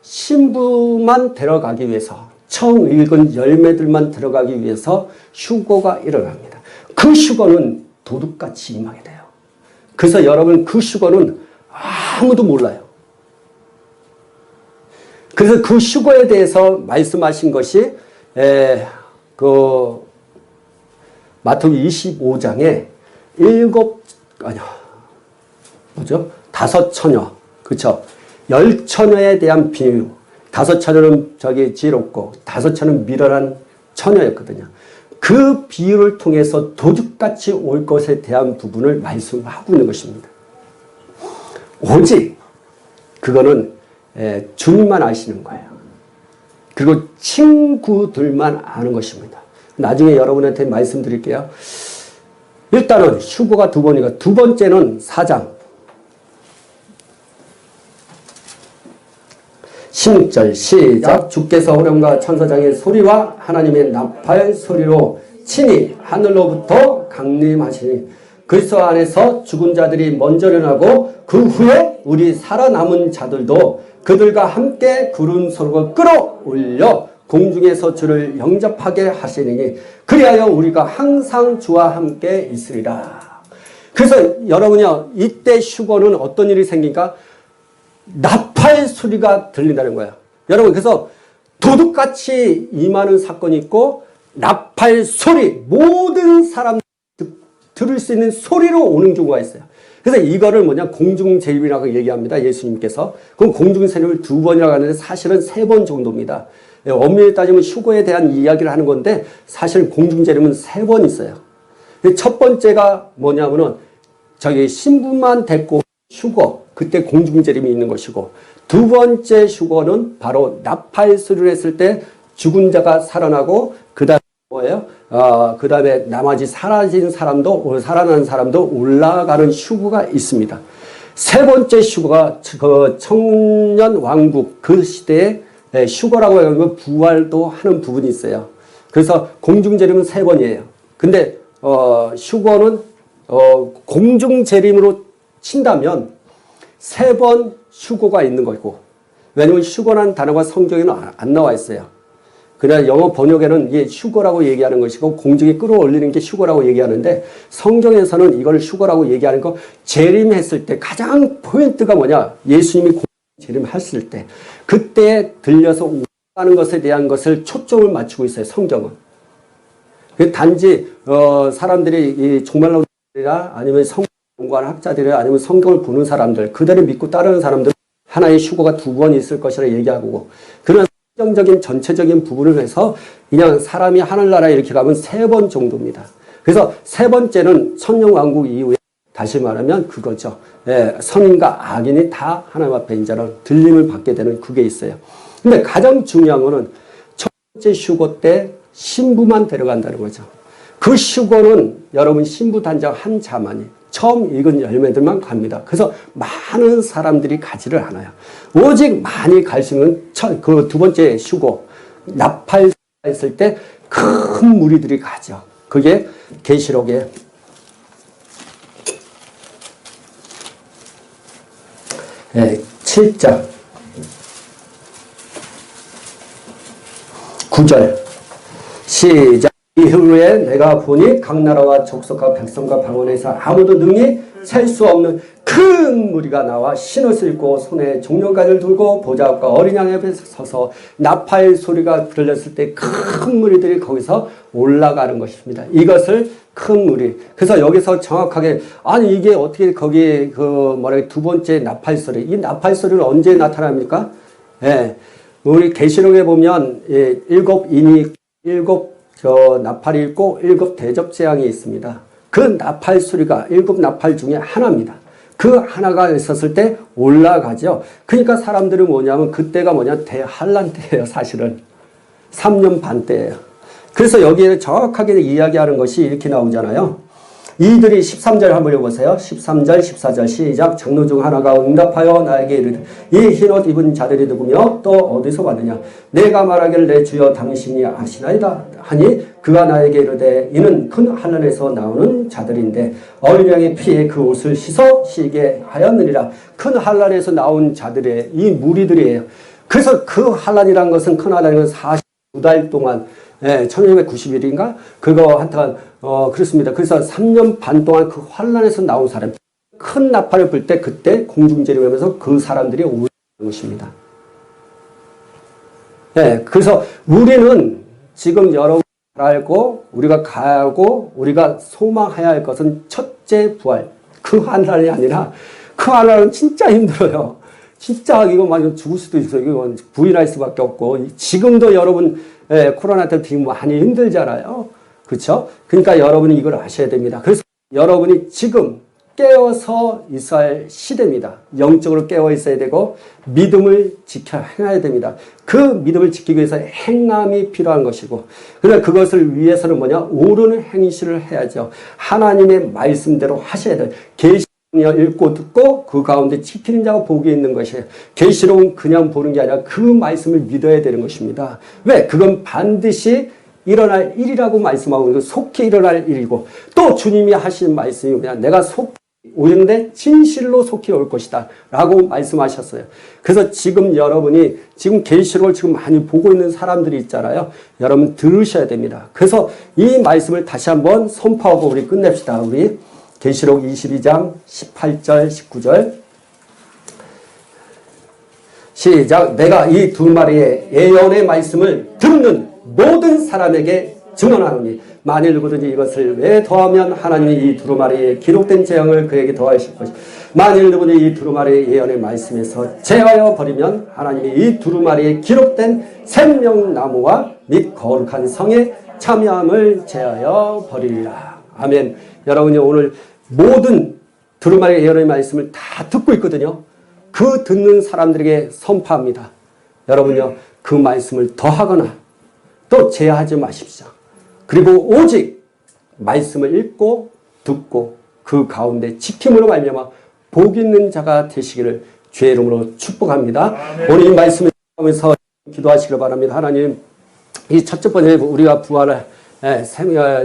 신부만 데려가기 위해서 처음 읽은 열매들만 들어가기 위해서 휴거가 일어납니다. 그 휴거는 도둑같이 임하게 돼요. 그래서 여러분 그 휴거는 아무도 몰라요. 그래서 그 휴거에 대해서 말씀하신 것이 마태복음 25장에 다섯 처녀, 그렇죠? 10처녀에 대한 비유. 5처녀는 지혜롭고 5처녀는 미련한 처녀였거든요. 그 비유를 통해서 도둑같이 올 것에 대한 부분을 말씀하고 있는 것입니다. 오직 그거는 주님만 아시는 거예요. 그리고 친구들만 아는 것입니다. 나중에 여러분한테 말씀드릴게요. 일단은 휴거가 두 번이고 두 번째는 4장 16절 시작. 주께서 호령과 천사장의 소리와 하나님의 나팔 소리로 친히 하늘로부터 강림하시니 그리스도 안에서 죽은 자들이 먼저 일어나고 그 후에 우리 살아남은 자들도 그들과 함께 구름 소리가 끌어올려 공중에서 주를 영접하게 하시니 그리하여 우리가 항상 주와 함께 있으리라. 그래서 여러분요 이때 휴거는 어떤 일이 생기니까 나팔 소리가 들린다는 거예요. 여러분 그래서 도둑같이 임하는 사건이 있고 나팔 소리 모든 사람 들을 수 있는 소리로 오는 경우가 있어요. 그래서 이거를 공중재림이라고 얘기합니다. 예수님께서. 그럼 공중재림을 2번이라고 하는데 사실은 3번 정도입니다. 엄밀히 따지면 휴거에 대한 이야기를 하는 건데 사실 공중재림은 3번 있어요. 첫 번째가 뭐냐면은 신부만 데리고 휴거, 그때 공중재림이 있는 것이고 두 번째 휴거는 바로 나팔 소리를 했을 때 죽은 자가 살아나고 그 다음에 뭐예요? 그 다음에 나머지 살아난 사람도 올라가는 휴거가 있습니다. 세 번째 휴거가 그 청년 왕국 그 시대에 휴거라고 하는 부활도 하는 부분이 있어요. 그래서 공중재림은 3번이에요. 근데 휴거는 공중재림으로 친다면 3번 휴거가 있는 거고, 왜냐하면 휴거라는 단어가 성경에는 안 나와 있어요. 그냥 영어 번역에는 이게 휴거라고 얘기하는 것이고 공중에 끌어올리는 게 휴거라고 얘기하는데 성경에서는 이걸 휴거라고 얘기하는 거 재림했을 때 가장 포인트가 뭐냐? 예수님이 재림했을 때 그때 들려서 오가는 것에 대한 것을 초점을 맞추고 있어요. 성경은. 단지 사람들이 이 종말론이나 아니면 성경 연구하는 학자들이나 아니면 성경을 보는 사람들 그들을 믿고 따르는 사람들 하나의 휴거가 2번 있을 것이라 얘기하고 그런 성경적인 전체적인 부분을 해서 그냥 사람이 하늘나라에 이렇게 가면 3번 정도입니다. 그래서 세 번째는 천년왕국 이후에 다시 말하면 그거죠. 선인과 악인이 다 하나님 앞에 이제는 들림을 받게 되는 그게 있어요. 근데 가장 중요한 거는 첫 번째 휴거 때 신부만 데려간다는 거죠. 그 휴거는 여러분 신부 단장 한 자만이 처음 익은 열매들만 갑니다. 그래서 많은 사람들이 가지를 않아요. 오직 많이 갈 수 있는 그 두 번째 휴고, 나팔 했을 때 큰 무리들이 가죠. 그게 계시록의 7장 9절 시작. 이후에 내가 보니 각 나라와 족속과 백성과 방언에서 아무도 능히 셀 수 없는 큰 무리가 나와 신옷을 입고 손에 종려가지를 들고 보좌 앞과 어린 양 옆에 서서 나팔 소리가 들렸을 때 큰 무리들이 거기서 올라가는 것입니다. 이것을 큰 무리. 그래서 여기서 정확하게 아니 이게 어떻게 거기에 두 번째 나팔 소리. 이 나팔 소리는 언제 나타납니까? 예. 우리 계시록에 보면 일곱 나팔이 있고 7 대접재앙이 있습니다. 그 나팔 소리가 7 나팔 중에 하나입니다. 그 하나가 있었을 때 올라가죠. 그러니까 사람들은 뭐냐면 그때가 대환란 때예요. 사실은 3년 반 때예요. 그래서 여기에 정확하게 이야기하는 것이 이렇게 나오잖아요. 이들이 13절 한번 읽어보세요. 13절 14절 시작. 장로 중 하나가 응답하여 나에게 이르되 이 흰옷 입은 자들이 누구며 또 어디서 왔느냐. 내가 말하기를 내 주여 당신이 아시나이다 하니 그가 나에게 이르되 이는 큰 환난에서 나오는 자들인데 어린 양의 피에 그 옷을 씻어 쉬게 하였느니라. 큰 환난에서 나온 자들의 이 무리들이에요. 그래서 그 환난이라는 것은 큰 환난이라는 것은 49달 동안 1990일인가? 그거 한탄 그렇습니다. 그래서 3년 반 동안 그 환란에서 나온 사람, 큰 나팔을 불 때 그때 공중제림하면서 그 사람들이 올라가는 것입니다. 그래서 우리는 지금 여러분 잘 알고 우리가 가고 우리가 소망해야 할 것은 첫째 부활. 그 환란이 아니라 그 환란은 진짜 힘들어요. 진짜 이거 많이 죽을 수도 있어요. 이거 부인할 수밖에 없고 지금도 여러분 코로나 때 많이 힘들잖아요. 그렇죠? 그러니까 여러분이 이걸 아셔야 됩니다. 그래서 여러분이 지금 깨어서 있어야 할 시대입니다. 영적으로 깨어 있어야 되고 믿음을 지켜 행해야 됩니다. 그 믿음을 지키기 위해서 행함이 필요한 것이고 그러나 그것을 위해서는 옳은 행실을 해야죠. 하나님의 말씀대로 하셔야 돼요. 읽고 듣고 그 가운데 지키는 자가 복이 있는 것이에요. 계시록은 그냥 보는 게 아니라 그 말씀을 믿어야 되는 것입니다. 왜? 그건 반드시 일어날 일이라고 말씀하고 있고 속히 일어날 일이고 또 주님이 하신 말씀이 내가 속히 오는데 진실로 속히 올 것이다 라고 말씀하셨어요. 그래서 지금 여러분이 지금 계시록을 지금 많이 보고 있는 사람들이 있잖아요. 여러분 들으셔야 됩니다. 그래서 이 말씀을 다시 한번 선포하고 우리 끝냅시다. 우리 계시록 22장 18절 19절 시작. 내가 이 두 마리의 예언의 말씀을 듣는 모든 사람에게 증언하노니 만일 누구든지 이것을 왜 더하면 하나님이 이 두루마리에 기록된 재앙을 그에게 더하실 것이고 만일 누구든지 이 두루마리의 예언의 말씀에서 제하여 버리면 하나님이 이 두루마리에 기록된 생명나무와 및 거룩한 성의 참여함을 제하여 버리리라. 아멘. 여러분이 오늘 모든 두루마리의 예언의 말씀을 다 듣고 있거든요. 그 듣는 사람들에게 선포합니다. 여러분요, 그 말씀을 더하거나 또 제하지 마십시오. 그리고 오직 말씀을 읽고 듣고 그 가운데 지킴으로 말미암아 복 있는 자가 되시기를 주의 이름으로 축복합니다. 오늘 이 말씀을 하면서 기도하시길 바랍니다. 하나님, 이 첫째 번째 우리가 부활을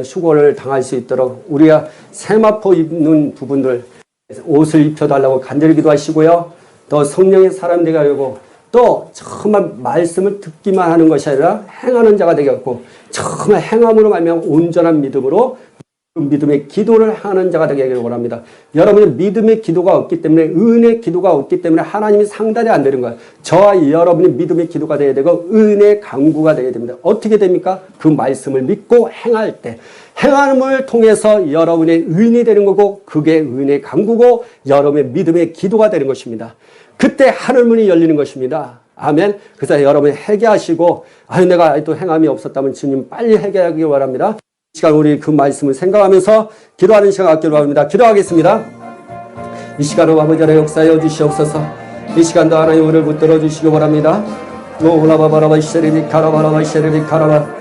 휴고를 당할 수 있도록 우리가 세마포 입는 부분들 옷을 입혀달라고 간절히 기도하시고요. 또 성령의 사람 되게 하고 또 정말 말씀을 듣기만 하는 것이 아니라 행하는 자가 되겠고 정말 행함으로 말미암아 온전한 믿음으로 믿음의 기도를 하는 자가 되게 하기를 원합니다. 여러분의 믿음의 기도가 없기 때문에 은혜의 기도가 없기 때문에 하나님이 상달이 안 되는 거예요. 저와 여러분이 믿음의 기도가 되어야 되고 은혜의 강구가 되어야 됩니다. 어떻게 됩니까? 그 말씀을 믿고 행할 때 행함을 통해서 여러분의 의인이 되는 거고 그게 은혜의 강구고 여러분의 믿음의 기도가 되는 것입니다. 그때 하늘문이 열리는 것입니다. 아멘. 그래서 여러분이 회개하시고 내가 또 행함이 없었다면 주님 빨리 회개하기 바랍니다. 이 시간 우리 그 말씀을 생각하면서 기도하는 시간 갖기로 합니다. 기도하겠습니다. 이 시간은 아버지 하나님 역사하여 주시옵소서. 이 시간도 하나님 우리를 붙들어 주시기 바랍니다. 노라바바라바 시레비 카라바라바 시레비 카라바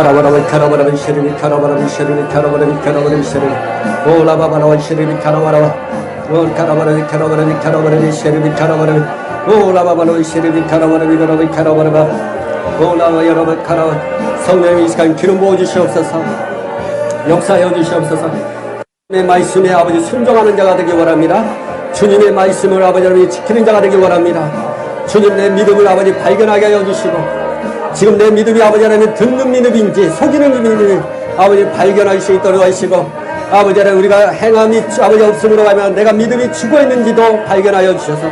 카라바라바 카라바라바 쉐르비 카라바라비 쉐르비 카라바라비 카라바라비 쉐르비 오라바바라바 쉐르비 카라바라바 오 카라바라비 카라바라비 카라바라비 쉐르비 카라바라비 오라바바라비 쉐르비 카라바라비 카라바라비 카라바라바 오라바 여러분 카라바 성령의 이 시간 기름 부어 주시옵소서. 역사하여 주시옵소서. 주님의 말씀에 아버지 순종하는 자가 되기 원합니다. 주님의 말씀을 아버지 하나님 지키는 자가 되기 원합니다. 주님 내 믿음을 아버지 발견하게 하여 주시고 지금 내 믿음이 아버지 하나님 듣는 믿음인지 속이는 믿음인지 아버지 발견할 수 있도록 하시고 아버지 하나님 우리가 행함이 아버지 없음으로 하면 내가 믿음이 죽어 있는지도 발견하여 주셔서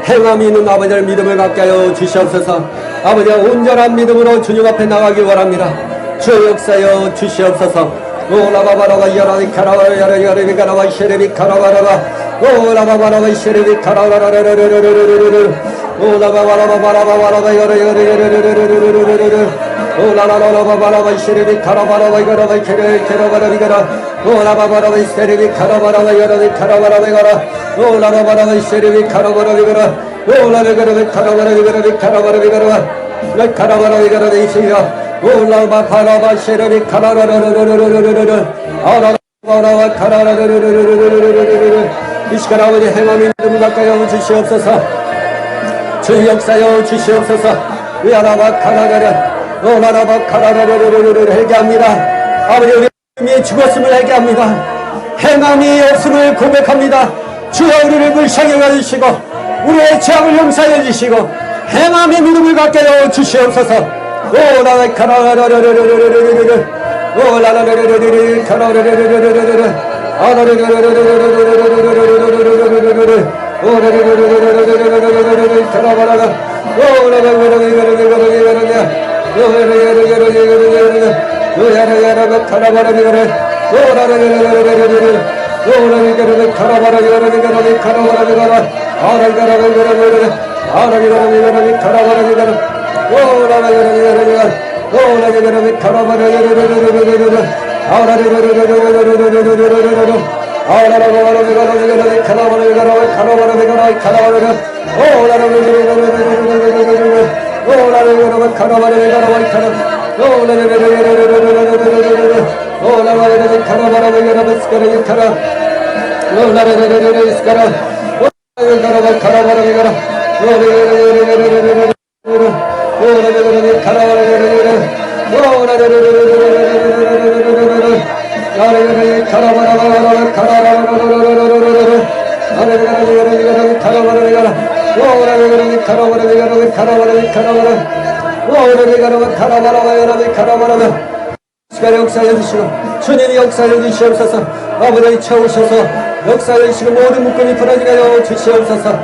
행함이 있는 아버지 하나님 믿음을 갖게 하여 주시옵소서. 아버지 온전한 믿음으로 주님 앞에 나가기 원합니다. 주의 역사여 주시옵소서. 오라바바라바 야라비 카라바라 야라비 카라바 쉐레비 카라바라바 오라바바라바 쉐레비 카라바라라라라라라라라라 오라바바라바바라바바라바 야라야라야라라라라라라라 오라라라바바라바 쉐레비 카라바라바 야라바 케레케라바라비 가라 오라바바라바 쉐레비 카라바라바 야라비 카라바라비 가라 오라바바라바 쉐레비 카라바라비 가라 오라바바라비 카라바라비 가라비 카라바라비 가라 카라바라비 가라비 이시야 올라바 파라바 쉐레비 카라라라라라라라라라 아라라라라 카라라라라라라라라라라 이 시간 아버지 행함이 믿음을 가까이 주시옵소서. 주의 역사여 주시옵소서. 위아라바 카라라라 오라라바 카라라라라라라라 회개합니다. 아버지 우리 믿음이 죽었음을 회개합니다. 행함이 없음을 고백합니다. 주여 우리를 불쌍히 여기시고 우리의 죄악을 용서해 주시고 행함의 믿음을 갖게 하여 주시옵소서. 오라라 카라라라라라라라라라 오라라라라라라라 카라라라라라라라라 아라라라라라라라라라라라라라라라라라 오라라라라라라라라라라라라 카라바라가 오라라라라라라라라라라라 오라라라라라라라라라라 오라라라라라 카라바라라라 오라라라라라라라라라 오라라라라 카라바라라라라라라 카라바라라라 아라라라라라라라 아라라라라라라 카라바라라라 오라라라라라라라 오라라라라라 카라바라라라라라라라 아라라라라라라라라라라라라 아라라라라라라라라라 카라바라라라 카라바라라라 카라바라라 오라라라라라라라라라라 오라라라라라 카라바라라라 카라 오라라라라라라라라라라라 오라라라라 카라바라라라 스카라 카라 오라라라라라 스카라 오라라라라 카라바라라라 오라라라라라라라라 오라라라라 카라바라라라라 오라라라라라라라라라라라 아라라라라 카라바라라라 카라라라라라라라라라 아라라라라라라라 카라바라라라 오라라라라 카라바라라라 카라바라라 카라바라 오라라라라 카라바라라라 카라바라라 시간에 역사해 주시고 주님이 역사해 주시옵소서. 아버지 채우셔서 역사해 주시고 모든 묶음이 풀어지게 하여 주시옵소서.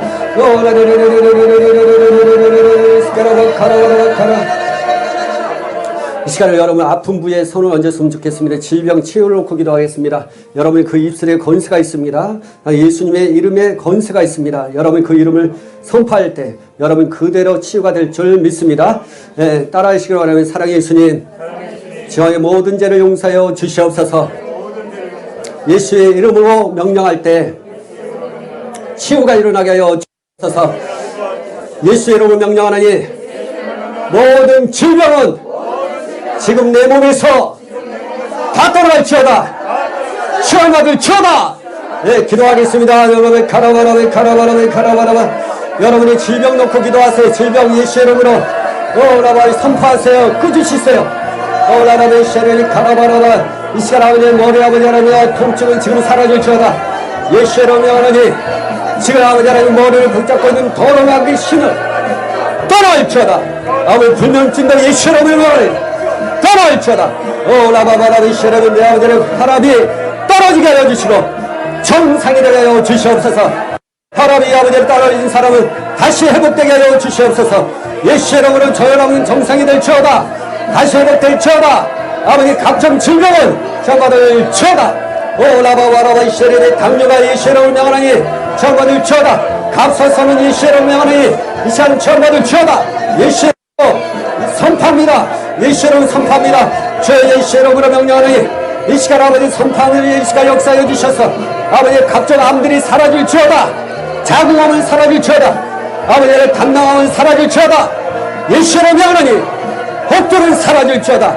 이 시간을 여러분 아픈 부위에 손을 얹었으면 좋겠습니다. 질병 치유를 놓고 기도하겠습니다. 여러분 그 입술에 건세가 있습니다. 예수님의 이름에 건세가 있습니다. 여러분 그 이름을 선포할 때 여러분 그대로 치유가 될 줄 믿습니다. 따라하시기 바라면 사랑의 예수님 저의 모든 죄를 용서하여 주시옵소서. 예수의 이름으로 명령할 때 치유가 일어나게 하여 주옵소서. 예수의 이름으로 명령하나니 모든 질병은 지금 내 몸에서 다 떠나갈지어다. 치유받을지어다. 네, 기도하겠습니다. 여러분 카라바라바 카라바라바 카라바라바 여러분이 질병 놓고 기도하세요. 질병 예수의 이름으로 오라바 선포하세요. 끄주시세요. 오라라베 쉐레리 카라바라바 이 시간 아버지의 머리 아버지 하나님의 통증은 지금 사라질지어다. 예수의 이름으로 하나님 지금 아버지 하나님 머리를 붙잡고 있는 더러운 악의 신을 떠나갈지어다. 아버지 불면증들 예수의 이름으로 떠나갈지어다. 오라바바라베 쉐레리 내 아버지의 혈압이 떨어지게 하여 주시고 정상이 되게 하여 주시옵소서. 혈압이 아버지를 떨어진 사람은 다시 회복되게 하여 주시옵소서. 예수의 이름으로 저 혈압은 정상이 될지어다. 다시 회복될지어다. 아버지 각종 질병은 정받을지어다. 오라바바라바 이시레레 당뇨가 예수의 이름을 명하나니 정받을지어다. 갑사선은 예수의 이름을 명하나니 이 시간 정받을지어다. 예수의 이름으로 선포합니다. 예수의 이름으로 선포합니다. 주의 예수의 이름으로 명령하나니 이 시간 아버지 선포하는 이 시간 역사해 주셔서 아버지 각종 암들이 사라질지어다. 자궁암은 사라질지어다. 아버지의 담낭암은 사라질지어다. 예수의 이름으로 명하나니 혹독은 사라질지어다.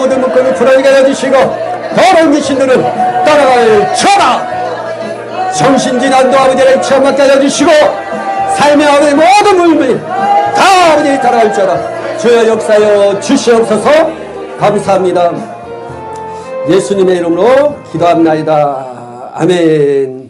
모든 묶음을 풀어지게 해주시고 더러운 귀신들은 따라갈 천하 성신진한도 아버지를 체험하게 해주시고 삶의 아버지 모든 물들이 다 아버지 따라갈 자라 주여 역사여 주시옵소서. 감사합니다. 예수님의 이름으로 기도합나이다. 아멘.